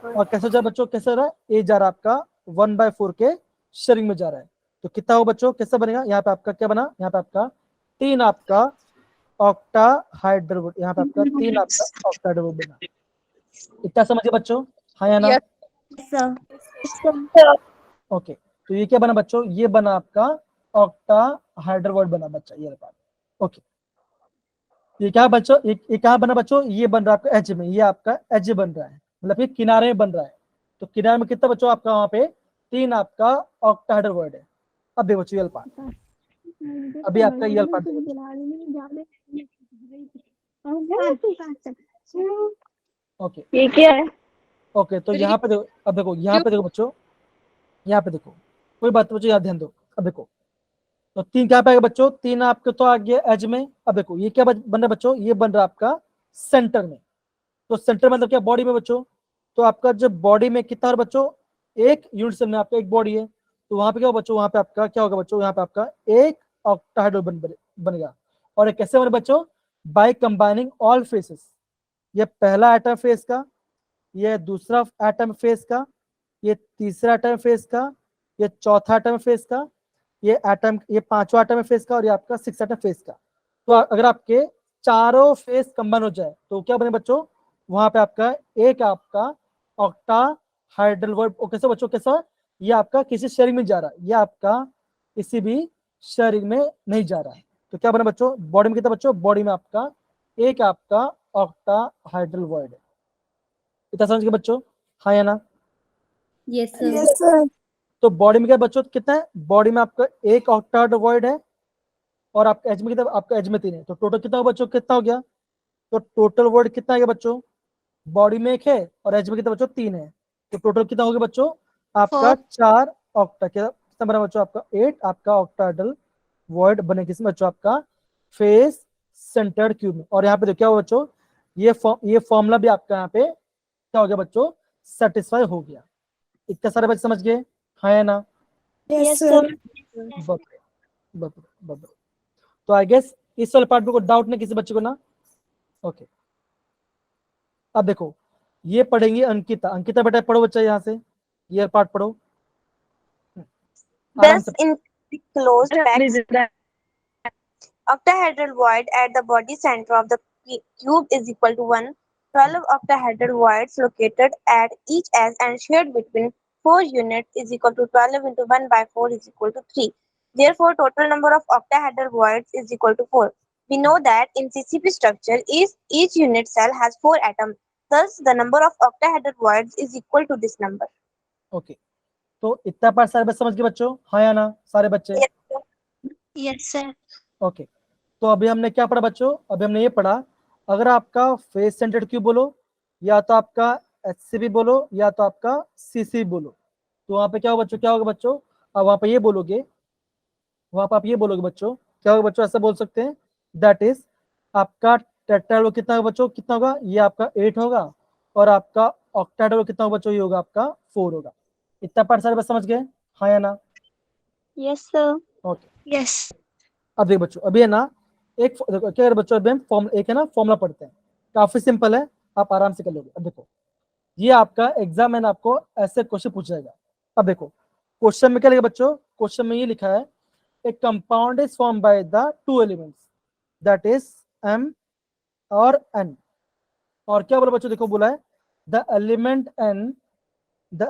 S2: और कैसे जा बच्चों, कैसे रहा है, ए जा रहा है आपका 1/4 के शेयरिंग में जा रहा है, तो कितना हो बच्चों, कैसे बनेगा, यहाँ पे आपका क्या बना, यहाँ पे आपका 3 आपका ऑक्टा हाइड्रोवर्ड, यहाँ पे आपका 3 आपका ऑक्टा हाइड्रोवर्ड बना। इतना समझिए बच्चों, हाँ या ना?
S1: सर
S2: ओके, तो ये क्या बना बच्चों, ये बना आपका ऑक्टा हाइड्रोवर्ड बना बच्चा, ये रहा। ओके, ये क्या बच्चों, ये क्या बना बच्चों, ये बन रहा है आपका एज में, ये आपका एज बन रहा है, मतलब ये किनारे में बन रहा है। तो किनारे में कितना बच्चों आपका वहां पे 3 आपका ऑक्टाहेड्रल वर्ड है। अब देखो बच्चों ये पार्ट, अभी आपका ये पार्ट ओके
S3: ये क्या है?
S2: ओके, तो यहाँ पे देखो, अब देखो यहाँ पे देखो बच्चों, यहाँ पे देखो, कोई बात बच्चों यहाँ ध्यान दो। अब देखो तो 3 क्या पाएगा बच्चों, 3 आपके तो आ गया एज में। अब देखो ये क्या बन रहा है बच्चों, ये बन रहा है आपका सेंटर में। तो सेंटर मतलब क्या, बॉडी में बच्चों। तो आपका जब बॉडी में कितना है बच्चों, एक यूनिट सेल में आपका एक बॉडी है, तो वहां पे क्या होगा बच्चों, वहां पे आपका क्या होगा बच्चों, यहाँ पे आपका एक ऑक्टाहेड्रल बनेगा। और ये कैसे बने बच्चों, बाय कंबाइनिंग ऑल फेसेस। ये पहला एटम फेस का, ये दूसरा एटम फेस का, ये तीसरा एटम फेस का, ये चौथा एटम फेस का, ये एटम, ये पांचवा एटम फेस का, और ये आपका 6 एटम फेस का। तो अगर आपके चारों फेस कंबाइन हो जाए तो क्या बने बच्चों, वहां पे आपका एक आपका ऑक्टा हाइड्रल वर्ड। कैसे बच्चों, कैसा, ये आपका किसी शेयरिंग में जा रहा है, ये आपका किसी भी शेयरिंग में नहीं जा रहा है। तो क्या बना बच्चों, बॉडी में कितना बच्चों, बॉडी में आपका एक आपका ऑक्टा हाइड्रल वर्ड है। इतना समझ के बच्चों, हाँ या ना?
S1: Yes
S5: yes sir.
S2: तो बॉडी में क्या बच्चों कितना है, बॉडी में आपका एक ऑक्टा हाइड्रल वर्ड है, और आपका एज में कितना, आपका एज में 3 है। तो टोटल कितना हो बच्चों, कितना हो गया, तो टोटल वर्ड कितना आ गया बच्चों, बॉडी में एक है और एज में कितना बच्चों 3 है। तो टोटल कितना हो गया बच्चों, आपका 4 ऑक्टा, कितना बना बच्चों आपका 8 आपका ऑक्टाहेड्रल वर्ड बने, किसमें बच्चों, आपका फेस सेंटर्ड क्यूब में। और यहाँ पे देखो क्या हुआ बच्चों, ये फॉर्मूला भी आपका यहाँ पे क्या हो गया बच्चों, सेटिस्फाई हो गया। इतना सारे बच्चे समझ गए, हाँ या ना?
S5: Yes sir.
S2: बबरे बबरे बबरे। तो आई गेस इस वाले पार्ट में कोई डाउट नहीं किसी बच्चे को ना? ओके, अब देखो ये पढ़ेंगे अंकिता। अंकिता बेटा पढ़ो बच्चा, यहाँ से ये पार्ट पढ़ो आराम
S6: Thus,
S2: से।
S6: in the closed packed octahedral void at the body center of the cube is equal to 1. 12 octahedral voids located at each edge and shared between 4 units is equal to 12 into 1/4 is equal to 3. Therefore, total number of octahedral voids is equal to 4. We know that in CCP structure, each unit cell has 4 atoms. Thus, the number of octahedral voids is equal to this number.
S2: Okay, तो इतना part सारे बच्चे समझ गए बच्चों, हाँ या ना सारे बच्चे?
S6: Yes, sir.
S1: Yes sir
S2: okay, तो अभी हमने क्या पढ़ा बच्चों, अभी हमने ये पढ़ा, अगर आपका फेस सेंटर्ड क्यूब बोलो, या तो आपका HCP बोलो, या तो आपका CC बोलो, तो वहां पे क्या होगा बच्चों, क्या होगा बच्चों, अब वहां पे ये बोलोगे, वहां पे आप ये बोलोगे बच्चों, क्या होगा बच्चों, ऐसा बोल सकते हैं, दैट इज आपका टेट्राहेड्रल कितना होगा बच्चों, कितना होगा, ये आपका 8 होगा, और आपका ऑक्टाहेड्रल कितना होगा बच्चों, ये होगा आपका 4 होगा। इतना पार्ट सारे बस समझ गए, हाँ या ना?
S1: यस सर
S2: ओके,
S1: यस
S2: अब देखो बच्चों, अभी है ना एक देखो क्या बच्चों, अभी हम फॉर्मूला, एक है ना फॉर्मूला पढ़ते हैं, काफी सिंपल है, आप आराम से कर लोगे। अब देखो ये आपका एग्जाम में आपको ऐसे क्वेश्चन पूछा जाएगा। अब देखो क्वेश्चन में क्या लिखा बच्चों, क्वेश्चन में ये लिखा है, a compound is formed by the two elements, that is M और N। और क्या बोला बच्चों, देखो बोला है the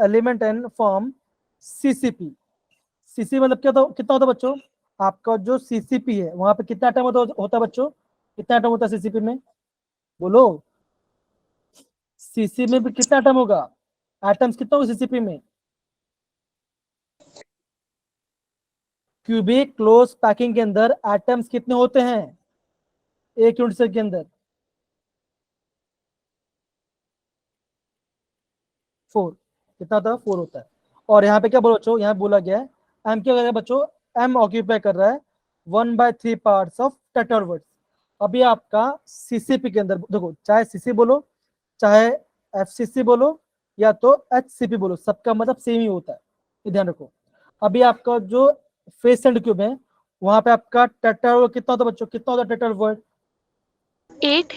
S2: element N form CCP। CC मतलब क्या कितना होता है बच्चों, आपका जो CCP है वहां पे कितना एटम होता है बच्चों, कितना एटम होता है CCP में, बोलो CC में भी कितना एटम होगा, एटम्स कितना होगा CCP में? क्यूबिक क्लोज पैकिंग के अंदर एटम्स कितने होते हैं एक यूनिट सेल के अंदर? 4, कितना होता है 4 होता है। और यहाँ पे क्या बोलो बच्चों, यहाँ बोला गया है m क्या कर रहा है बच्चों, m ऑक्यूपाई कर रहा है 1/3 पार्ट्स ऑफ टेट्रावर्ड्स। अभी आपका सीसीपी के अंदर देखो, चाहे सीसी बोलो चाहे एफसीसी बोलो या तो एचसीपी बोलो, सबका मतलब सेम ही होता है, ये ध्यान रखो। अभी आपका जो फेस सेंड क्यूब है वहां पे आपका टेट्रावर्ड कितना होता है बच्चों, कितना होता है टेट्रावर्ड,
S6: 8.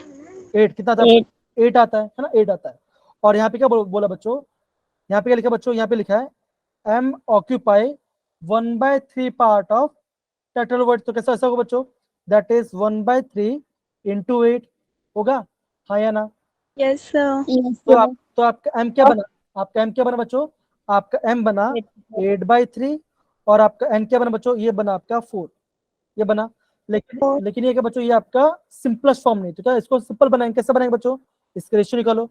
S2: 8 कितना आता है, 8 आता है ना, 8 आता है। और यहाँ पे क्या बोला बच्चों, यहाँ पे क्या लिखा बच्चों, यहाँ पे लिखा है m ऑक्यूपाई 1/3 पार्ट ऑफ टेट्रावर्ड। तो कैसा ऐसा होगा बच्चों, दैट इज 1/3 into 8 होगा, हाँ या ना।
S6: Yes, sir.
S2: तो आपका m क्या बना, आपका m क्या बना बच्चों, आपका m बना 8/3 और आपका n क्या बना बच्चों, ये बना आपका 4, ये बना। लेकिन ये क्या बच्चों, ये आपका सिंपलेस्ट फॉर्म नहीं, तो क्या इसको सिंपल बनाएंगे, कैसे बनाएंगे बच्चों, इसका रेशियो निकालो।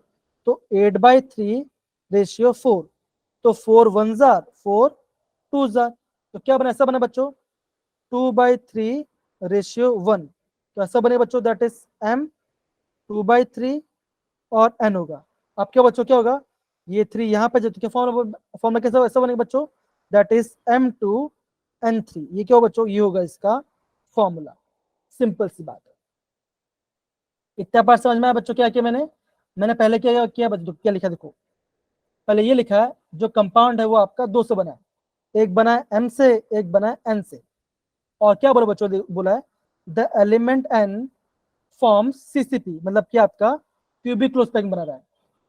S2: तो 8/3 रेशियो 4, तो 4 1 जार 4 2 जार, तो क्या बना, ऐसा बना बच्चों 2/3 रेशियो 1, तो ऐसा बने बच्चों, दैट इज m 2/3 और n होगा। अब क्या बच्चों, क्या होगा, ये 3 यहाँ पे क्या फॉर्मूला कैसा ऐसा बनेगा बच्चों, दैट इज m2n3, ये क्या होगा बच्चों, ये होगा इसका फॉर्मूला। सिंपल सी बात है, इतना पार्ट समझ में आया बच्चों। क्या किया मैंने पहले क्या किया बच्चों, क्या लिखा देखो, पहले ये लिखा है जो कंपाउंड है वो आपका 2 से बना है, एक बना है m से, एक बना है n से। और क्या बोला बच्चों, बोला है the element n form CCP, मतलब कि आपका क्यूबिक क्लोज पैकिंग बना रहा है।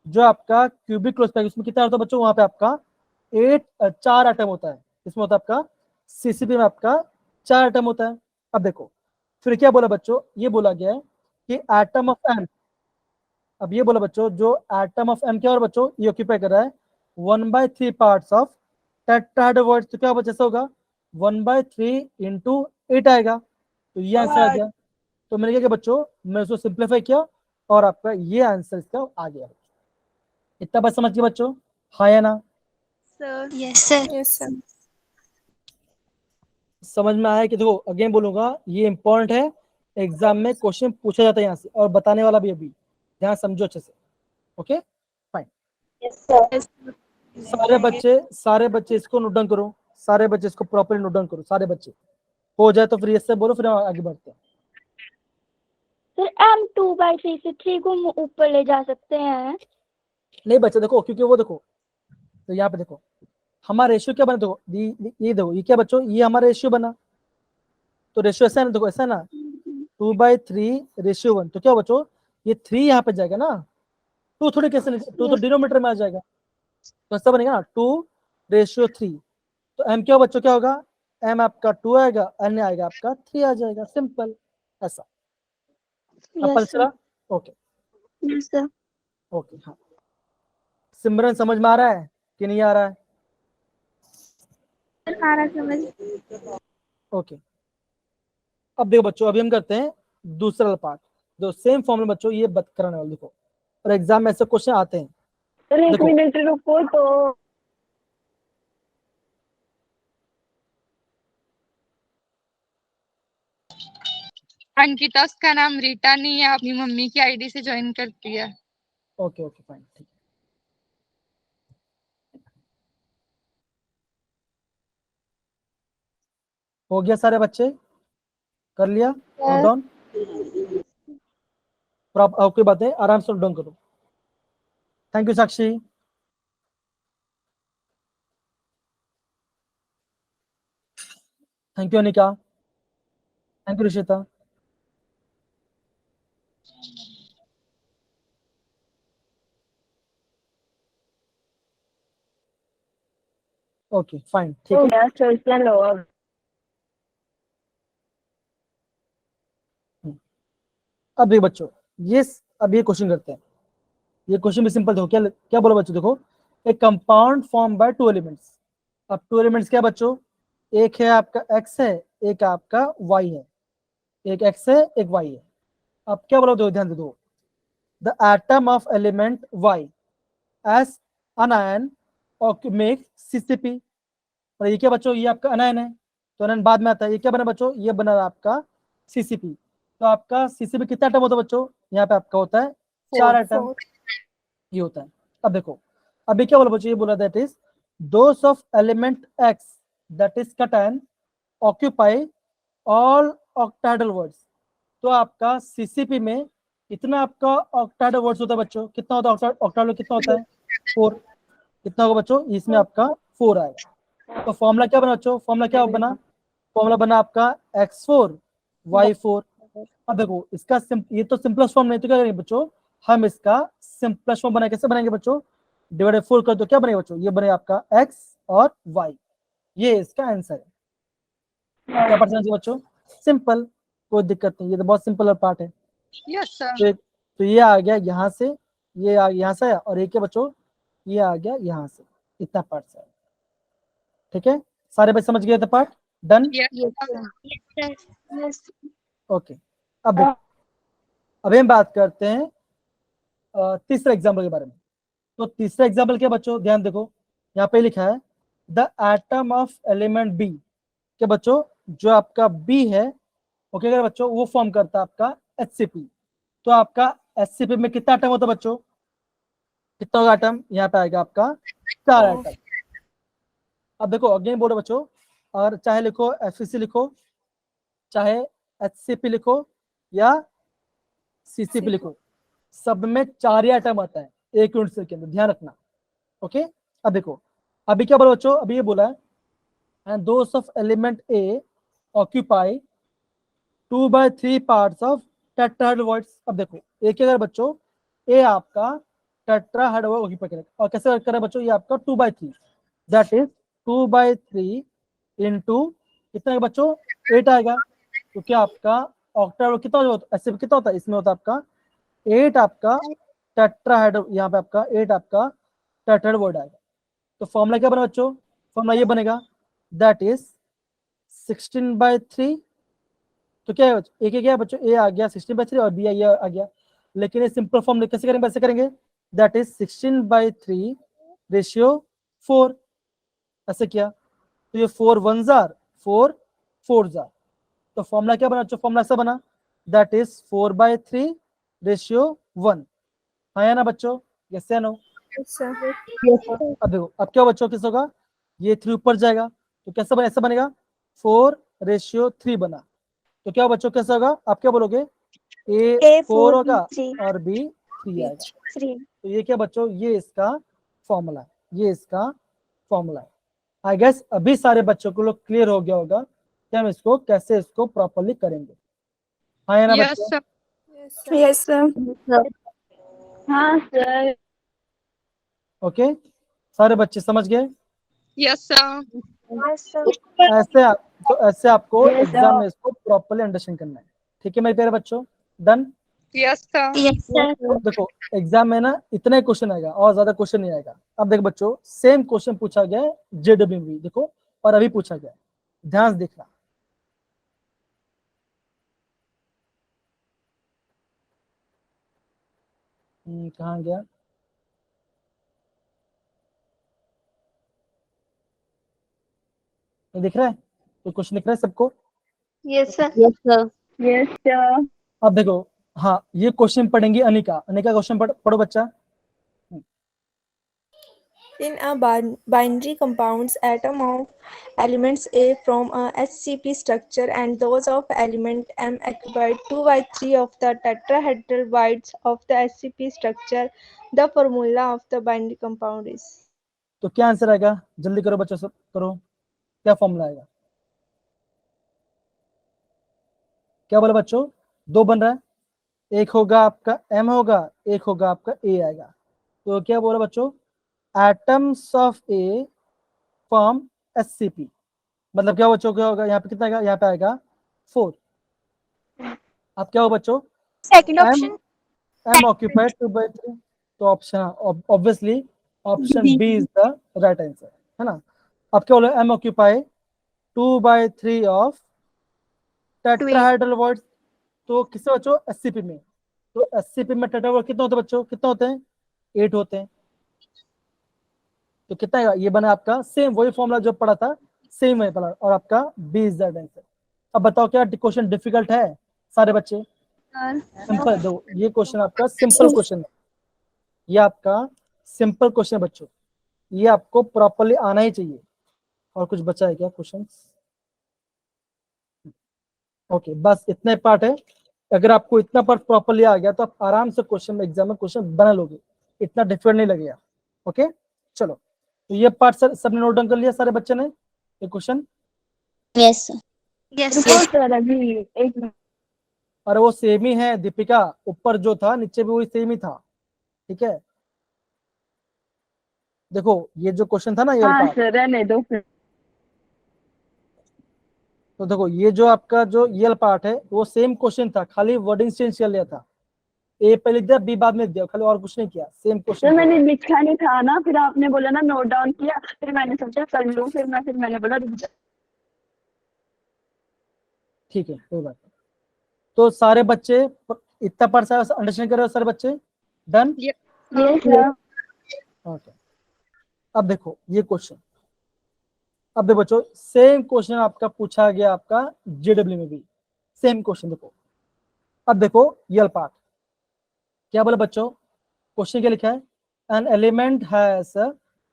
S2: जो आपका क्यूबिक क्लोज पैकिंग उसमें कितना होता है बच्चों, वहां पे आपका 4 एटम होता है, इसमें होता है आपका सीसीपी में आपका 4 एटम होता है। अब देखो फिर क्या बोला बच्चों, ये बोला गया है कि एटम ऑफ m, अब ये बोला बच्चों जो एटम ऑफ m क्या और बच्चों, ये ऑक्यूपाई कर रहा है 1/3 पार्ट्स ऑफ टेट्राहेड्रल, तो क्या बच्चा होगा 1/3 into 8 आएगा, तो ये आंसर आ गया। तो मैंने क्या किया बच्चों, मैं उसको सिंप्लीफाई किया और आपका ये आंसर इसका आ गया। इतना बात समझ गए बच्चों, हाँ या ना।
S6: Sir.
S5: Yes, sir.
S3: Yes, sir.
S2: समझ में आया कि देखो अगेन बोलूंगा, ये इंपॉर्टेंट है, एग्जाम में क्वेश्चन पूछा जाता है यहाँ से, और बताने वाला भी अभी, ध्यान समझो अच्छे से। Okay fine,
S6: Yes, sir.
S2: सारे बच्चे इसको नोट डाउन करो, सारे बच्चे इसको प्रॉपर्ली नोट डाउन करो, सारे बच्चे हो जाए तो फिर इससे बोलो, फिर हम आगे बढ़ते हैं।
S5: सर m 2/3 से 3 को ऊपर ले जा सकते हैं।
S2: नहीं बच्चे देखो, क्योंकि वो देखो, तो यहाँ पे देखो हमारा रेशियो क्या बना, देखो ये देखो, ये क्या बच्चों, ये हमारा रेशियो बना, तो रेशियो ऐसा है ना, देखो ऐसा है ना 2/3 रेशियो 1, तो क्या बच्चों ये 3 यहाँ पे जाएगा ना, 2 थोड़ी कैसे, 2 तो डिनोमीटर में आ जाएगा, तो ऐसा बनेगा ना 2/3, तो m क्या बच्चों, क्या होगा, m आपका 2 आएगा, n आएगा आपका 3 आ जाएगा, सिंपल ऐसा। अब चला, ओके
S5: Yes, sir.
S2: ओके, हाँ सिमरन समझ में आ रहा है कि नहीं आ रहा है,
S6: सारा समझ।
S2: ओके। अब देखो बच्चों, अभी हम करते हैं दूसरा पार्ट, जो सेम फॉर्मूला बच्चों ये बत कराने वाले, देखो और एग्जाम में ऐसे क्वेश्चन आते हैं।
S3: सर एक
S2: देखो।
S3: मिनट रुको तो
S8: अंकिता, उसका नाम रीटा नहीं है, अपनी मम्मी की आईडी से ज्वाइन करती है।
S2: ओके ओके फाइन, ठीक। हो गया, सारे बच्चे कर लिया नोट डाउन, और आप कोई बातें आराम से नोट डाउन करो। Thank you Sakshi, thank you Anika, thank you Rishita. Okay fine, ठीक
S3: हो
S2: है।
S3: गया सर, चलो
S2: अब देखो बच्चों, ये अब ये क्वेश्चन करते हैं, ये क्वेश्चन भी सिंपल। देखो क्या क्या बोला बच्चों, देखो एक कंपाउंड फॉर्म बाय 2 एलिमेंट्स। अब 2 एलिमेंट्स क्या बच्चों, एक है आपका x है, एक आपका y है, एक x है एक y है। अब क्या बोला, दो ध्यान दो, the atom of element y S अनायन make CCP। और ये क्या बच्चों, ये आपका अनायन है, तो अनायन बाद में आता है, ये क्या बना बच्चों, ये बना आपका CCP। तो आपका CCP कितना एटम होता है बच्चों, यहाँ पे आपका होता है 4 एटम, ये होता है। अब देखो, अभी क्या बोला बच्चों, ये बोला that is those of element x that is cation occupy all octahedral words. तो आपका सीसीपी में इतना आपका ऑक्टाहेड्रल वर्ड्स होता है बच्चों, कितना होता है ऑक्टाहेड्रल, कितना होता है 4, कितना होगा बच्चों, इसमें आपका 4 आएगा। तो फॉर्मूला क्या बना बच्चों, फॉर्मूला क्या बना, फॉर्मूला बना आपका x4 y4। अब देखो इसका ये तो सिंपलेस्ट फॉर्म नहीं, तो क्या करेंगे बच्चों, हम इसका सिंपलेस्ट फॉर्म बनाए, कैसे बनाएंगे बच्चों, डिवाइडेड 4 कर दो, क्या बनेगा बच्चों, ये बनेगा आपका x और y, ये इसका आंसर है। क्या परसेंटेज बच्चों, सिंपल, कोई दिक्कत नहीं, ये तो बहुत सिंपल पार्ट है।
S8: Yes sir.
S2: तो ये आ गया यहाँ से, ये आ यहाँ से आया, और ये क्या बच्चों, ये आ गया यहाँ से, इतना पार्ट से। ठीक है, सारे बच्चे समझ गए थे पार्ट, डन। ओके, अब अभी हम बात करते हैं तीसरे एग्जाम्पल के बारे में। तो तीसरा एग्जाम्पल क्या बच्चों, ध्यान देखो, यहाँ पे लिखा है the atom of element B. क्या बच्चों, जो आपका बी है ओके अगर बच्चों, वो फॉर्म करता है आपका HCP। तो आपका HCP में कितना एटम होता है बच्चों, कितना होगा एटम, यहाँ पे आएगा आपका 4 एटम। अब देखो अगेन बोलो बच्चों, और चाहे लिखो FCC लिखो, चाहे HCP लिखो या CCP लिखो, सब में 4 ही आइटम आता है एक यूनिट सेल के अंदर, ध्यान रखना। ओके, अब देखो अभी क्या बोला बच्चों, अभी ये बोला है and those of element A occupy 2/3 parts of tetrahedral words. अब देखो एक अगर बच्चों ए आपका टेट्राहेड्रल वर्ड ऑक्यूपाई करेगा, और कैसे कर रहा है बच्चों, ये आपका 2/3, दैट इज 2/3 इंटू कितना है बच्चों, 8 आएगा। तो क्या आपका ऑक्टाहेड्रल कितना होता है, ऐसे कितना होता है, इसमें होता है आपका 8 आपका टेट्राहेड्रल, यहाँ पे आपका 8 आपका टेट्राहेड्रल वर्ड आएगा। तो फॉर्मूला क्या बना बच्चों, फॉर्मूला ये बनेगा दैट इज 16/3। तो क्या है एक क्या है बच्चों, ए आ गया 16/3 और बी आ गया, लेकिन ये सिंपल फॉर्म कैसे करेंगे, वैसे करेंगे, दैट इज 16/3 रेशियो 4, ऐसे किया। तो ये 4 1 जार 4 4 जार, तो फॉर्मूला क्या बना बच्चों, फॉर्मूला ऐसा बना दैट इज 4/3 रेशियो 1। हाँ या ना बच्चों, यस या नो। अब देखो अब क्या बच्चों, किस होगा, ये 3 ऊपर जाएगा, तो कैसे बने, ऐसा बनेगा 4/3 बना। तो क्या बच्चों कैसा होगा, आप क्या बोलोगे, A 4 होगा और B 3 आएगा। तो ये क्या बच्चों, ये इसका फॉर्मूला है, ये इसका फॉर्मूला है। आई गेस अभी सारे बच्चों को लोग क्लियर हो गया होगा कि हम इसको कैसे इसको प्रॉपर्ली करेंगे। हाँ या ना
S8: यस
S2: बच्चों,
S8: सर।
S3: Yes sir.
S5: हाँ सर।
S2: ओके सारे बच्चे समझ गए।
S8: Yes sir.
S2: ऐसे आपको
S5: Yes,
S2: एग्जाम
S5: sir.
S2: में इसको प्रॉपर्ली अंडरस्टैंड करना है। ठीक है मेरे प्यारे बच्चों, डन।
S8: Yes sir.
S2: देखो एग्जाम में ना इतने क्वेश्चन आएगा और ज्यादा क्वेश्चन नहीं आएगा। अब देखो बच्चों सेम क्वेश्चन पूछा गया है JEE में, देखो और अभी पूछा गया है, ध्यान से देखना। कहाँ गया, ये दिख रहा है, तो क्वेश्चन दिख रहा है सबको।
S1: Yes sir.
S5: Yes, sir.
S2: अब देखो हाँ ये क्वेश्चन पढ़ेंगे अनिका, अनिका क्वेश्चन पढ़ो बच्चा।
S7: In a binary compounds, atom of elements A from a HCP structure and those of element M occupy 2/3 of the tetrahedral bytes of the HCP structure. The formula of the binary compound is.
S2: तो क्या answer आएगा, जल्दी करो बच्चों, सब करो, क्या formula आएगा, क्या बोला बच्चों, 2 बन रहा है, एक होगा आपका M होगा, एक होगा आपका A आएगा। तो क्या बोला बच्चों, atoms of A form HCP, मतलब क्या बच्चों, क्या होगा यहाँ पे, कितना आएगा, यहाँ पे आएगा 4। अब क्या हो बच्चों,
S5: Second option.
S2: M occupied 2/3, तो option obviously option B is the right answer, है ना। अब क्या बोला, M occupy 2/3 of tetrahedral words, तो किससे बच्चों, HCP में। तो HCP में टेट्राहेड्रल वर्ड कितने होते हैं बच्चों, कितने होते हैं, 8 होते हैं। तो कितना है, ये बना आपका सेम वही फॉर्मूला जो पढ़ा था, सेम है पढ़ा, और आपका B इज द आंसर। अब बताओ क्या क्वेश्चन डिफिकल्ट है सारे बच्चे, सिंपल, दो ये क्वेश्चन आपका सिंपल क्वेश्चन है, ये आपका सिंपल क्वेश्चन है बच्चों, ये आपको प्रॉपरली आना ही चाहिए। और कुछ बचा है क्या क्वेश्चन? ओके, बस इतने पार्ट है। अगर आपको इतना पार्ट प्रॉपरली आ गया तो आप आराम से क्वेश्चन में एग्जाम में क्वेश्चन बना लोगे, इतना डिफिकल्ट नहीं लगेगा। ओके, चलो, तो ये पार्ट सर सबने नोट डाउन कर लिया सारे बच्चे ने ये क्वेश्चन?
S1: Yes sir.
S3: रुको सर अभी एक मिनट।
S2: और वो सेम ही है दीपिका, ऊपर जो था नीचे भी वही सेम ही था, ठीक है? देखो ये जो क्वेश्चन था ना ये
S3: हाँ
S2: पार्ट,
S3: सर रहने दो फिर।
S2: तो देखो ये जो आपका जो ये पार्ट है वो सेम क्वेश्चन था, खाली वर्डिंग चेंज कर लिया था। ए पहले दिया, बी बाद में दिया, खाली और कुछ नहीं किया, सेम
S3: सर
S2: क्वेश्चन था।
S3: मैंने लिखा नहीं था ना, फिर आपने बोला ना नोट डाउन किया, फिर मैंने सोचा कर लूं, फिर मैंने बोला रुक जा।
S2: ठीक है, कोई बात नहीं। तो सारे बच्चे इतना पार्ट अंडरस्टैंड कर रहे हो सारे बच्चे? डन?
S3: ये सर
S2: ओके, अब देखो ये क्वेश्चन, अब देखो बच्चों सेम क्वेश्चन आपका पूछा गया आपका जेडब्ल्यू में भी, सेम क्वेश्चन। देखो अब देखो ये पार्ट क्या बोला बच्चों, क्वेश्चन क्या लिखा है? An element has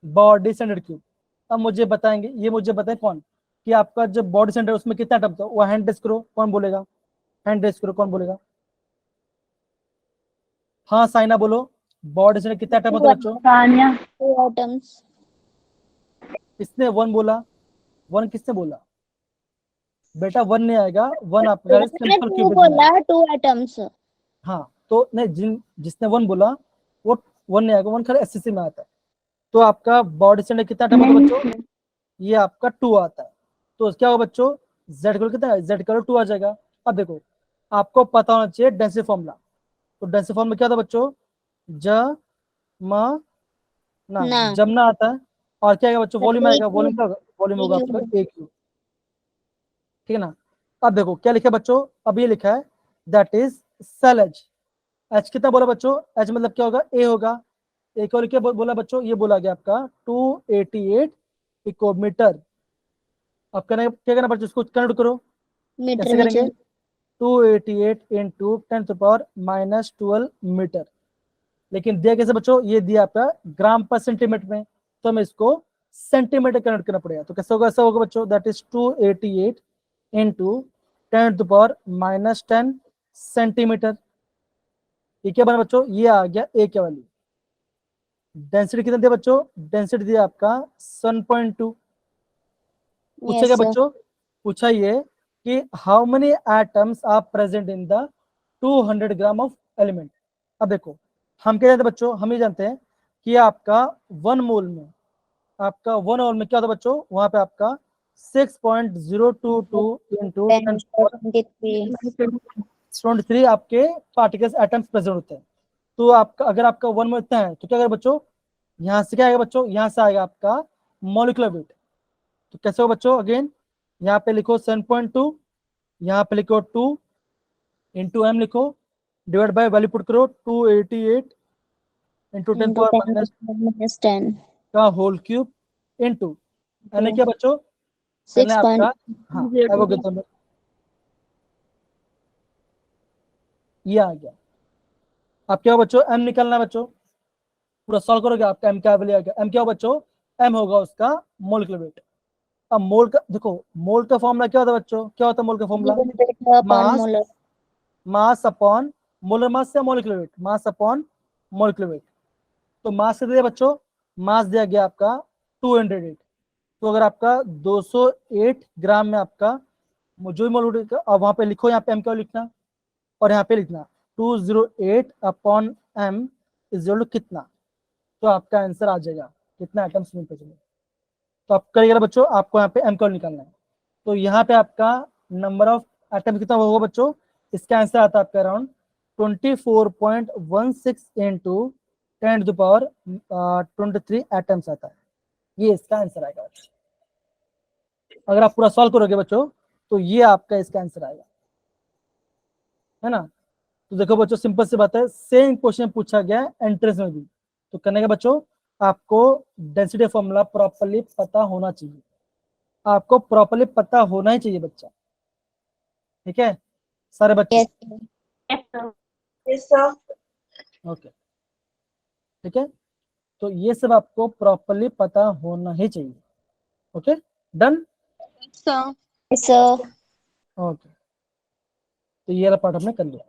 S2: body centre cube. अब मुझे बताएंगे, ये मुझे बताए कौन कि आपका जो बॉडी सेंटर है उसमें कितना एटम था, वो हैंड रेस करो, कौन बोलेगा? हैंड रेस करो, कौन बोलेगा? हाँ साइना बोलो, बॉडी सेंटर कितना एटम होता है बच्चों?
S3: सानिया
S1: 2 एटम्स।
S2: किसने वन बोला? वन किसने बोला? बेटा वन नहीं आएगा, वन आपका
S1: मैंने
S2: सिंपल
S1: 2
S2: क्यूबिक में
S1: बोला, 2 एटम्स।
S2: हाँ, तो नहीं, जिसने वन बोला वो वन नहीं आएगा, वन खाली एसएससी में आता है। तो आपका बॉडी सेंटर कितना एटम होता है बच्चों? ये आपका 2 आता है। तो क्या होगा बच्चों, जेड कलर कितना है? जेड कलर 2 आ जाएगा। अब देखो आपको पता होना चाहिए डेंसिटी फॉर्मूला। तो डेंसिटी फॉर्मूला क्या था बच्चों? ज म ना, जमना आता है। और क्या आएगा बच्चों? वॉल्यूम आएगा। वॉल्यूम क्या होगा? वॉल्यूम होगा आपका ए क्यू, ठीक है ना? अब देखो क्या लिखा है बच्चों, अब ये लिखा है that is cell H. H कितना बोला बच्चों? एच मतलब क्या होगा? ए होगा। एक और क्या बोला बच्चों? ये बोला गया आपका 288 पिकोमीटर। अब क्या करना बच्चों? इसको कन्वर्ट करो,
S1: मीटर
S2: कैसे
S1: में
S2: करेंगे?
S1: जो
S2: 288 इंटू 10⁻⁻12 मीटर। लेकिन दिया कैसे बच्चों? ये दिया आपका ग्राम पर सेंटीमीटर में, तो हमें इसको सेंटीमीटर कन्वर्ट करना पड़ेगा। तो कैसे होगा? ऐसा होगा बच्चों, दैट इज 288 इंटू 10⁻⁻10 सेंटीमीटर। ये क्या बना बच्चों? ये आ गया ए के वाली। डेंसिटी कितना दिया बच्चों? डेंसिटी दिया आपका 7.2। पूछा क्या बच्चों? पूछा ये कि how many atoms are present in the 200 gram of element. अब देखो हम क्या जानते हैं बच्चों? हम ये जानते हैं कि आपका 1 मोल में, आपका 1 मोल में क्या होता है बच्चों? वहां पे आपका 6.022 इंटू 10⁻23 आपके पार्टिकल्स एटम्स प्रेजेंट होते हैं। तो आपका अगर आपका 1 मोल इतना है तो क्या करें बच्चों? यहाँ से क्या आएगा बच्चों? यहाँ से आएगा आपका मॉलिक्यूलर वेट। तो कैसे हो बच्चों? अगेन यहाँ पे लिखो 7.2, यहाँ पे लिखो 2 इंटू एम लिखो, डिवाइड बाय वैल्यू पुट करो 288 इंटू 10⁻⁻10 का होल क्यूब इंटू एन क्या बच्चों? एन आपका हाँ एवोगैड्रो, ये आ गया। अब क्या हो बच्चों? एम निकलना बच्चों, पूरा सॉल्व करोगे आपका एम क्या वैल्यू आ गया? एम क्या हो बच्चों? एम होगा उसका मोलिकुलर वेट। अब मोल का देखो, मोल का फॉर्मूला क्या होता है बच्चों? क्या होता है मोल का फॉर्मूला? मास, मास अपॉन मोलर मास या molecular weight? Mass upon molecular weight. तो मास कितना दिया बच्चों? मास दिया गया आपका 208। तो अगर आपका 208 ग्राम में आपका जो मोल, अब वहां पे लिखो, यहाँ पे एम क्या लिखना और यहाँ पे लिखना 208 अपॉन एम इज कितना, तो आपका आंसर आ जाएगा कितना एटम्स में बचेंगे। तो आप करिएगा बच्चों, आपको यहाँ पे एम कॉल निकालना है। तो यहाँ पे आपका नंबर ऑफ एटम कितना होगा बच्चों? इसका आंसर आता है आपका अराउंड 24.16 इंटू 10⁻23 एटम्स आता है। ये इसका आंसर आएगा। अगर आप पूरा सॉल्व करोगे बच्चों तो ये आपका इसका आंसर आएगा, है ना? तो देखो बच्चों सिंपल सी बात है, सेम क्वेश्चन पूछा गया एंट्रेंस में भी। तो करने का बच्चों आपको डेंसिटी फॉर्मूला प्रॉपर्ली पता होना चाहिए, आपको प्रॉपर्ली पता होना ही चाहिए बच्चा, ठीक है सारे बच्चे? ओके, ठीक है। तो ये सब आपको प्रॉपरली पता होना ही चाहिए। Okay, done.
S6: So,
S1: sir
S2: okay, तो ये वाला पार्ट हमने कर लिया।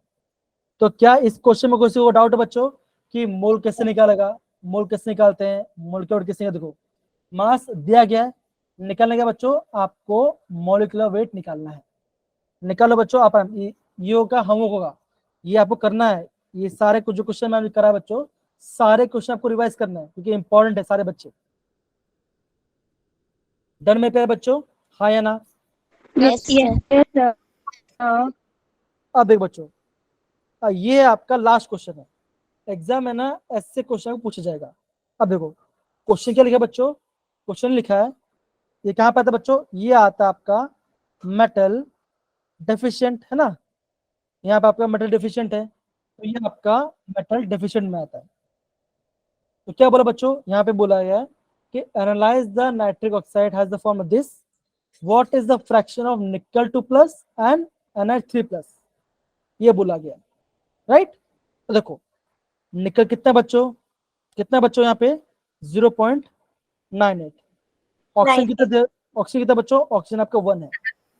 S2: तो क्या इस क्वेश्चन में किसी को डाउट है बच्चों कि मोल कैसे निकालेगा, मोल कैसे निकालते हैं, मोल के वेट कैसे? देखो मास दिया गया है, निकालने का बच्चों आपको मॉलिक्यूलर वेट निकालना है। निकालो बच्चों आप, ये होगा होमवर्क होगा, ये आपको करना है। ये सारे कुछ जो क्वेश्चन मैंने करा है बच्चों, सारे क्वेश्चन आपको रिवाइज करना है क्योंकि इंपॉर्टेंट है सारे बच्चे। डन में प्यारे बच्चों, हाँ या ना?
S1: यस सर
S2: अब देख बच्चों, ये आपका लास्ट क्वेश्चन है, एग्जाम है ना, ऐसे क्वेश्चन पूछा जाएगा। अब देखो क्वेश्चन क्या लिखा है बच्चों, क्वेश्चन लिखा है, ये कहाँ पे आता है बच्चों? ये आता है आपका मेटल डेफिशिएंट, है ना? यहाँ पे आपका मेटल डेफिशिएंट है, तो ये आपका मेटल डेफिशिएंट में आता है। तो क्या बोला बच्चों, यहाँ पे बोला गया है कि analyse the nitric oxide has the form of this, what is the fraction of निकल 2+ एंड NH3+, ये बोला गया, राइट? तो देखो निकल कितना बच्चों, कितना बच्चों यहाँ पे 0.98, ऑक्सीजन कितना, ऑक्सीजन कितना बच्चों? ऑक्सीजन आपका 1 है,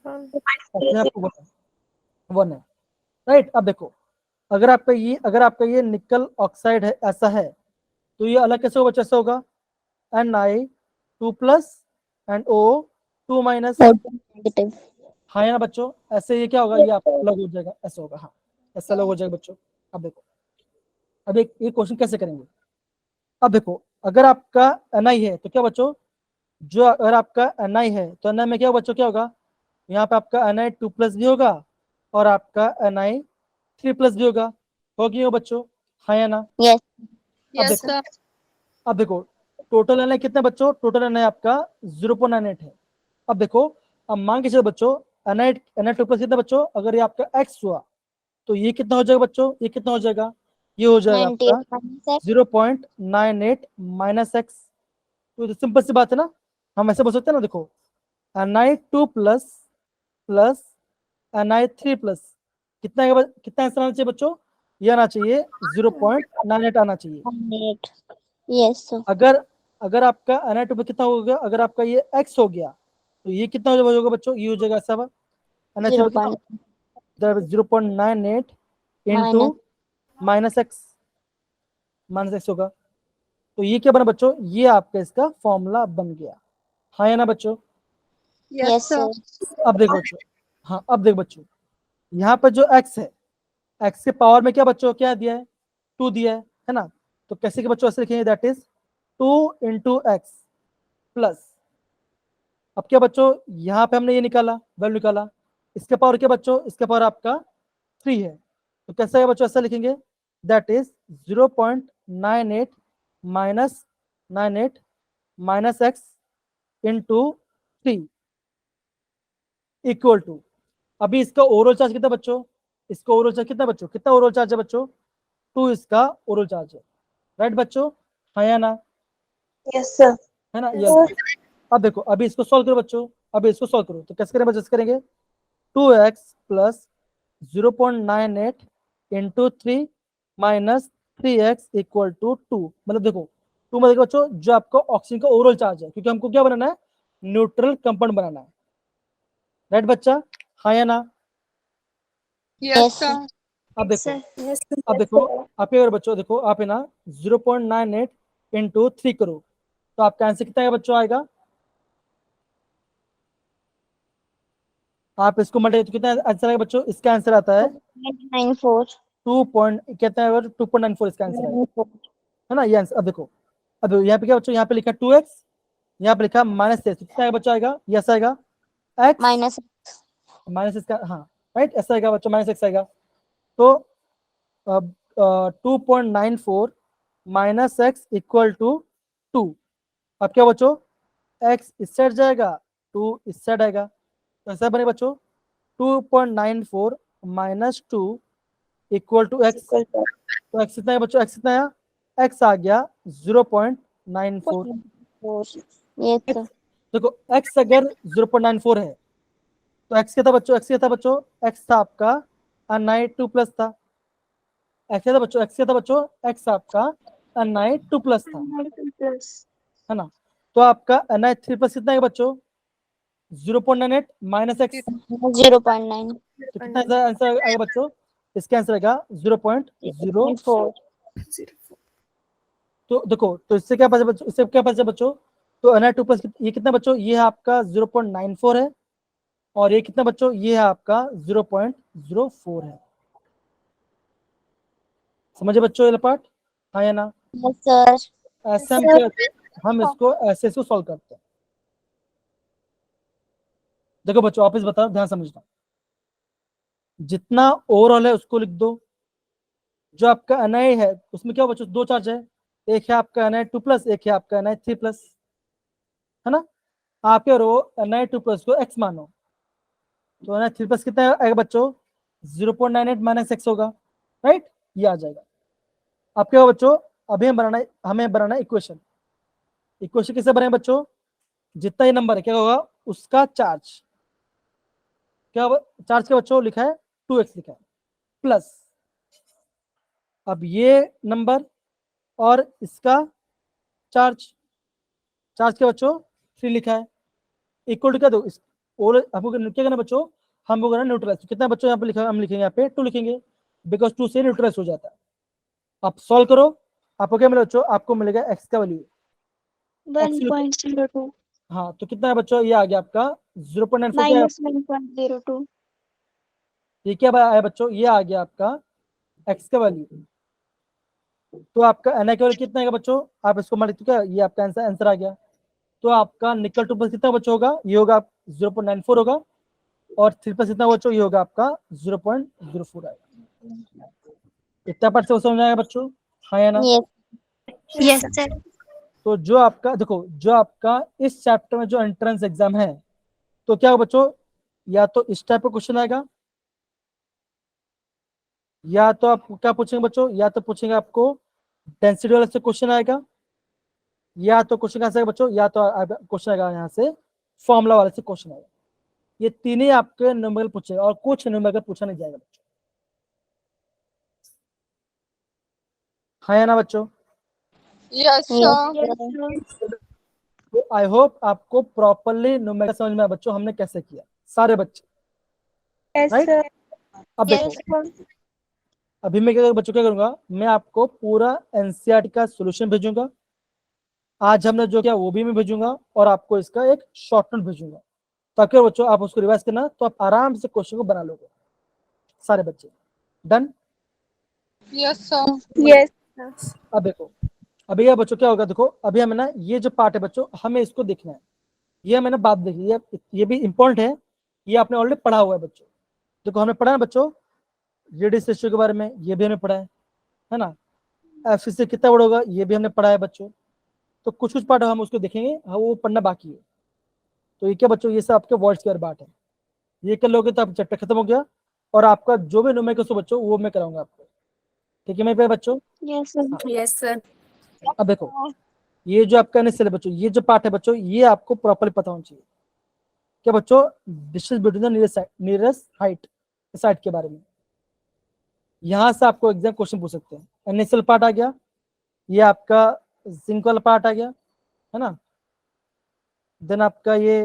S2: ऑक्सीजन आपका 1 है, राइट? अब देखो अगर आपका ये निकल ऑक्साइड है, ऐसा है, तो ये अलग कैसे होगा बच्चों? ऐसा होगा Ni2+ एंड O2-,
S1: नेगेटिव।
S2: हाँ है ना बच्चों? ऐसे ये क्या होगा, ये आपका अलग हो जाएगा, ऐसा होगा, हाँ ऐसा अलग हो जाएगा बच्चों। अब देखो, अब एक ये क्वेश्चन कैसे करेंगे? अब देखो अगर आपका Ni है तो क्या बच्चों, जो अगर आपका Ni है तो Ni में क्या बच्चों, क्या होगा? यहाँ पे आपका Ni2+ भी होगा और आपका Ni3+ भी होगा, होगी हो बच्चों, हाँ या ना?
S1: यस
S2: अब
S6: yes,
S2: देखो,
S6: sir.
S2: अब देखो टोटल Ni कितना बच्चों? टोटल Ni आपका 0.98 है। अब देखो, अब मान के चलो बच्चों Ni2+ कितना बच्चों? अगर ये आपका x हुआ तो ये कितना हो जाएगा बच्चों? ये कितना हो जाएगा? ये हो जाएगा
S1: 98
S2: आपका 0.98 माइनस x। तो सिंपल सी बात है ना, हम ऐसे बोल सकते हैं ना, देखो Ni2+ प्लस Ni3+ कितना आएगा? कितना आंसर आना चाहिए बच्चों? ये आना चाहिए 0.98 आना चाहिए।
S1: 98 यस सर
S2: अगर आपका Ni2+ कितना हो गया, अगर आपका ये x हो गया तो ये कितना हो जाएगा बच्चों? ये हो जाएगा ऐसा, Ni3+ कितना? 0.98 इंटू माइनस एक्स होगा। तो ये क्या बना बच्चों? ये आपका इसका फॉर्मूला बन गया, हाँ या ना बच्चों?
S1: यस सर
S2: अब देखो बच्चों, हाँ अब देखो बच्चों, यहाँ पर जो x है, x के पावर में क्या बच्चों क्या दिया है? 2 दिया है ना? तो कैसे के बच्चों ऐसे लिखेंगे, that is 2 into x plus, अब क्या बच्चों यहाँ पे हमने ये निकाला, वैल्यू निकाला, इसके पावर क्या बच्चों? इसके पावर आपका 3 है, तो कैसे है बच्चों? ऐसा लिखेंगे, that is 0.98 minus 98 minus X into 3 equal to, अभी इसका ओवरऑल चार्ज कितना बच्चों? इसका ओवरऑल चार्ज कितना बच्चों? कितना ओवरऑल चार्ज है बच्चों? 2 इसका ओवरऑल चार्ज है, राइट बच्चों, हाँ या ना?
S6: Yes, sir.
S2: है ना? यस। अब देखो अभी इसको सॉल्व करो बच्चों, अभी इसको सॉल्व करो, तो कैसे करेंगे बच्चों? करेंगे 2x plus 0.98 into 3 minus 3x equal to 2, मतलब देखो 2 मतलब बच्चों जो आपको ऑक्सीजन का ओवरऑल चार्ज है, क्योंकि हमको क्या बनाना है? न्यूट्रल कंपाउंड बनाना है, राइट बच्चा, हाँ या ना?
S8: Yes sir.
S2: अब देखो, अब देखो आप अगर बच्चों देखो आप है ना 0.98 इंटू 3 करो तो आपका आंसर कितना है बच्चों? आएगा, आप इसको मल्टीप्लाई तो कितना आंसर आएगा बच्चों? इसका आंसर आता है
S1: 94
S2: कितना है? 2.94 इसका आंसर आएगा, है ना? ये आंसर। अब देखो, अब यहाँ पे क्या बच्चों? यहाँ पे लिखा 2x, यहाँ पे लिखा -x, कितना आएगा बच्चों? आएगा ये ऐसा आएगा x माइनस इसका, हाँ राइट, ऐसा आएगा बच्चों, -x आएगा। तो अब 2.94 माइनस एक्स इक्वल टू 2, अब क्या बच्चों? x इस साइड जाएगा, 2 इस साइड आएगा, तो ऐसा बने बच्चों 2.94 माइनस 2 इक्वल टू x, तो x कितना है बच्चों? x कितना आया? x आ गया 0.94।
S1: ये तो
S2: देखो x अगर 0.94 है तो x क्या था बच्चों? x क्या था बच्चों? x था आपका Ni2+ था, x क्या था बच्चों? x क्या था बच्चों? x आपका Na2+ था,
S5: प्लस
S2: है ना। तो आपका Na3+ कितना है बच्चों? 0.98 माइनस x,
S1: 0.9
S2: तो कितना आंसर आएगा बच्चों? इसका आंसर आएगा 0.0।
S1: 4
S2: तो देखो, तो इससे क्या पता बच्चों, इससे क्या पता बच्चों? तो Na2+ ये कितना बच्चों? ये है आपका 0.94 है, और ये कितना बच्चों? ये है आपका 0.04 है। समझे बच्चों ये पार्ट? हाँ या ना?
S1: Yes sir.
S2: ऐसे हम क्या, हम इसको ऐसे इसको सॉल्व करते हैं। देखो बच्चों, आप इस बताओ, ध्यान समझना, जितना ओवरऑल है उसको लिख दो। जो आपका Na है उसमें क्या बच्चों? दो चार्ज है, एक है आपका Na2+, एक है आपका Na3+, है ना। आप क्या रो Na2+ को x मानो, तो Na3+ कितना आएगा बच्चों? 0.98 माइनस x होगा, राइट, ये आ जाएगा। अब क्या होगा बच्चों? अभी हमें बनाना इक्वेशन। इक्वेशन किसे बनाए बच्चों? जितना ये नंबर है क्या होगा उसका चार्ज, क्या चार्ज क्या बच्चों लिखा है? 2x लिखा है, प्लस अब ये नंबर और इसका चार्ज, चार्ज क्या बच्चों? 3 लिखा है, इक्वल टू क्या दो और हमको क्या करना बच्चों? हम लोग न्यूट्रलाइज, तो कितना बच्चों यहाँ पे लिखा, हम लिखेंगे यहाँ पे 2 लिखेंगे, बिकॉज 2 से न्यूट्रलाइज हो जाता है। आप सॉल्व करो, आपको क्या मिलेगा बच्चों? आपको मिलेगा x का वैल्यू
S5: 1.02
S2: हाँ, तो कितना है बच्चों? ये आ गया आपका 0.94, क्या है?
S5: माइनस 1.02
S2: ये क्या आया बच्चों? ये आ गया आपका x का वैल्यू। तो आपका Na का वैल्यू कितना आएगा बच्चों? आप इसको मान लीजिए, क्या ये आपका आंसर आ गया। तो आपका निकल 2+ कितना बच्चों होगा? ये होगा 0.94 होगा, और 3+ कितना बच्चों? ये होगा आपका 0.04 आएगा। इतना पार्ट से समझ आएगा बच्चों? हाँ या ना?
S1: यस
S5: यस सर
S2: तो जो आपका देखो, जो आपका इस चैप्टर में जो एंट्रेंस एग्जाम है, तो क्या होगा बच्चों? या तो इस टाइप का क्वेश्चन आएगा, या तो आप क्या पूछेंगे बच्चों? या तो पूछेंगे आपको डेंसिटी वाले से क्वेश्चन आएगा, या तो क्वेश्चन कैसे आएगा बच्चों? या तो क्वेश्चन आएगा यहाँ से फॉर्मूला वाले से क्वेश्चन आएगा। ये तीन ही आपके न्यूमेरिकल पूछेगा, और कुछ न्यूमेरिकल पूछा नहीं जाएगा बच्चों। हाँ या ना बच्चों?
S8: Yes sir.
S2: तो आई होप आपको प्रॉपरली न्यूमेरिकल समझ में आया बच्चों, हमने कैसे किया सारे बच्चे,
S7: Yes,
S2: राइट।
S7: sir.
S2: अब देखो, अभी मैं क्या बच्चों क्या करूंगा, मैं आपको पूरा एनसीईआरटी का सॉल्यूशन भेजूंगा। आज हमने जो किया वो भी मैं भेजूंगा, और आपको इसका एक शॉर्ट नोट भेजूंगा, ताकि बच्चों आप उसको रिवाइज करना, तो आप आराम से क्वेश्चन को बना लोगे सारे बच्चे। डन?
S8: Yes sir.
S7: Yes.
S2: अब देखो, अभी ये बच्चों क्या होगा, देखो अभी हमें ना ये जो पार्ट है बच्चों, हमें इसको देखना है। ये मैंने बात देखी, ये भी इंपॉर्टेंट है, ये आपने ऑलरेडी पढ़ा हुआ है बच्चों। देखो हमने पढ़ा है बच्चों रेडियस रेशियो के बारे में, ये भी हमने पढ़ा है ना। एफ से कितना बड़ा होगा, ये भी हमने पढ़ा है बच्चों। तो कुछ कुछ पार्ट हम उसको देखेंगे, हाँ वो पढ़ना बाकी है। तो ये क्या बच्चों, ये सब आपके वर्ड्स के बात है, ये कर लोगे तो आप चैप्टर खत्म हो गया, और आपका जो भी न्यूमेरिकल बच्चों वो मैं कराऊंगा आपको, ठीक है मेरे प्यारे बच्चों?
S5: Yes sir
S7: Yes, sir.
S2: अब देखो, ये जो आपका है बच्चों, ये जो पार्ट है बच्चों, ये आपको प्रॉपर्ली पता होना चाहिए। क्या बच्चों? Distance between the nearest height, side के बारे में। यहां से आपको एग्जाम क्वेश्चन पूछ सकते हैं। इनिशियल पार्ट आ गया, ये आपका जिंक वाला पार्ट आ गया, है ना। देन आपका ये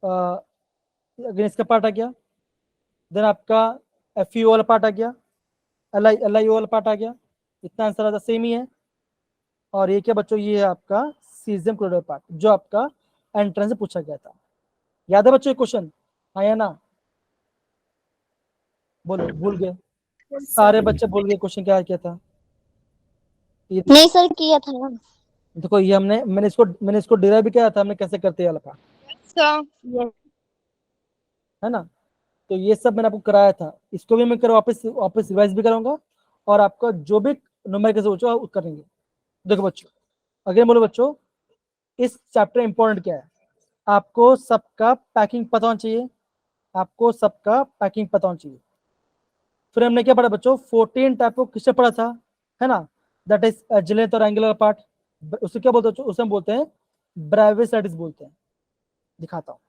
S2: अगेन इसका पार्ट आ गया। देन आपका एफ वाला पार्ट आ गया, एल आई वाला पार्ट आ गया। इतना आंसर आता सेम ही है। और ये क्या बच्चों? ये है आपका सीजियम क्लोराइड पार्ट, जो आपका एंट्रेंस से पूछा गया था। याद है बच्चों ये क्वेश्चन? हाँ या ना? बोलो, भूल गए? सारे बच्चे भूल गए क्वेश्चन क्या किया था? ये
S1: नहीं सर, किया था ना।
S2: देखो, ये मैंने इसको डिराइव भी किया था, हमने कैसे करते हैं वाला पार्ट,
S8: सर
S5: यस
S2: है ना। तो ये सब मैंने आपको कराया था, इसको भी मैं वापस वापस रिवाइज भी कराऊंगा, और आपका जो भी न्यूमेरिकल से पूछो आप करेंगे। देखो बच्चों, अगेन बोलो बच्चों, इस चैप्टर इंपॉर्टेंट क्या है? आपको सबका पैकिंग पता होना चाहिए, आपको सबका पैकिंग पता होना चाहिए। फिर हमने क्या पढ़ा बच्चों? 14 टाइप को किससे पढ़ा था, है ना। दैट इज एजिलेंट और एंगुलर पार्ट, उसे क्या बोलते हैं? उसे हम बोलते हैं ब्रेविस लैटिस बोलते हैं। दिखाता हूं,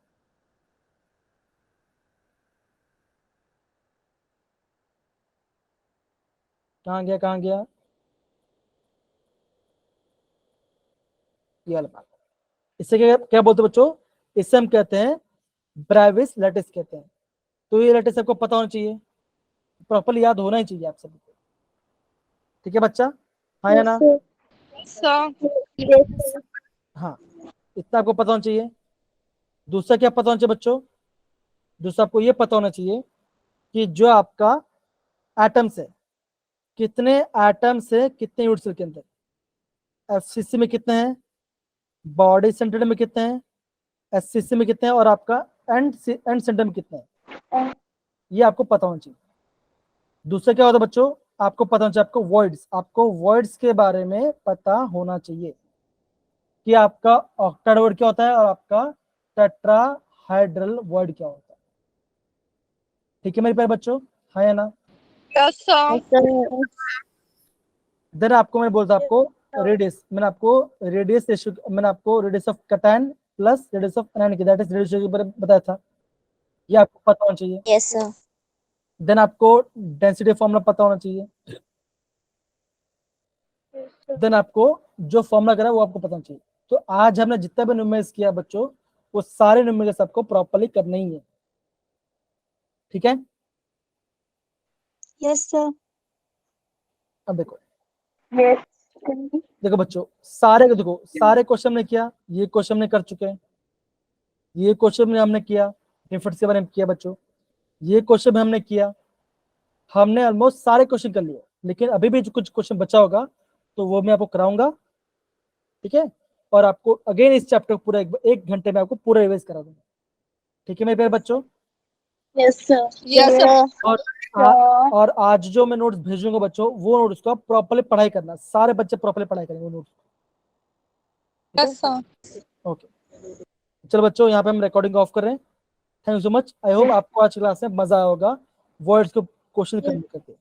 S2: कहाँ गया? ये वाला पार्ट। इससे क्या क्या बोलते हैं बच्चों, इससे हम कहते हैं ब्रेविस लैटिस कहते हैं। तो ये लैटिस आपको पता होना चाहिए, प्रॉपर याद होना ही चाहिए आप सभी को। ठीक है बच्चा, हाँ या ना?
S8: सर
S2: हाँ, इतना आपको पता होना चाहिए। दूसरा क्या पता होना चाहिए बच्चों, दूसरा आपको ये पता होना चाहिए कि जो आपका एटम्स है, कितने एटम्स है कितने यूनिट सेल के अंदर, एफसीसी में कितने हैं, बॉडी सेंटर में कितने हैं, एससीसी में कितने हैं, और आपका एंड सेंटर में कितने हैं, ये आपको पता होना चाहिए। दूसरा क्या होता है बच्चों, आपको पता होना चाहिए आपको वॉइड्स के बारे में पता होना चाहिए कि आपका ऑक्टाएड क्या होता है और आपका टेट्राहाइड्रल वर्ड क्या होता है। ठीक है मेरे प्यारे बच्चों, हाँ या ना?
S8: यस सर
S2: देन आपको मैं बोलता आपको रेडियस, मैंने आपको radius of कटैन plus radius of anion की, दैट इज रेडियस के बारे में बताया था, ये आपको पता होना चाहिए।
S1: Yes sir.
S2: देन आपको डेंसिटी फॉर्मूला पता होना चाहिए। देन आपको जो फॉर्मूला करा वो आपको पता होना चाहिए। तो आज हमने जितना भी न्यूमेरिक्स किया बच्चों, वो सारे न्यूमेरिक्स आपको प्रॉपर्ली करने ही है। ठीक है,
S5: यस सर।
S2: अब देखो
S3: यस
S2: देखो बच्चों, सारे क्वेश्चन हमने किया, ये क्वेश्चन हमने कर चुके हैं, ये क्वेश्चन हमने किया, डिफरेंस के बारे में किया बच्चों, ये क्वेश्चन भी हमने किया, हमने ऑलमोस्ट सारे क्वेश्चन कर लिए। लेकिन अभी भी जो कुछ क्वेश्चन बचा होगा तो वो मैं आपको कराऊंगा, ठीक है? और आपको अगेन इस चैप्टर को पूरा एक घंटे में आपको पूरा रिवाइज करा दूंगा। ठीक है मेरे प्यारे बच्चों?
S6: Yes, sir.
S8: यस सर
S2: और आज जो मैं नोट्स भेजूंगा बच्चों, वो नोट्स को आप प्रॉपर्ली पढ़ाई करना, सारे बच्चे प्रॉपर्ली पढ़ाई करेंगे वो नोट्स।
S8: यस सर
S2: ओके, चलो बच्चों, यहाँ पे हम रिकॉर्डिंग ऑफ कर रहे हैं। Thank you so much. I hope आपको आज क्लास में मजा आया होगा वर्ड्स को क्वेश्चन करने करके।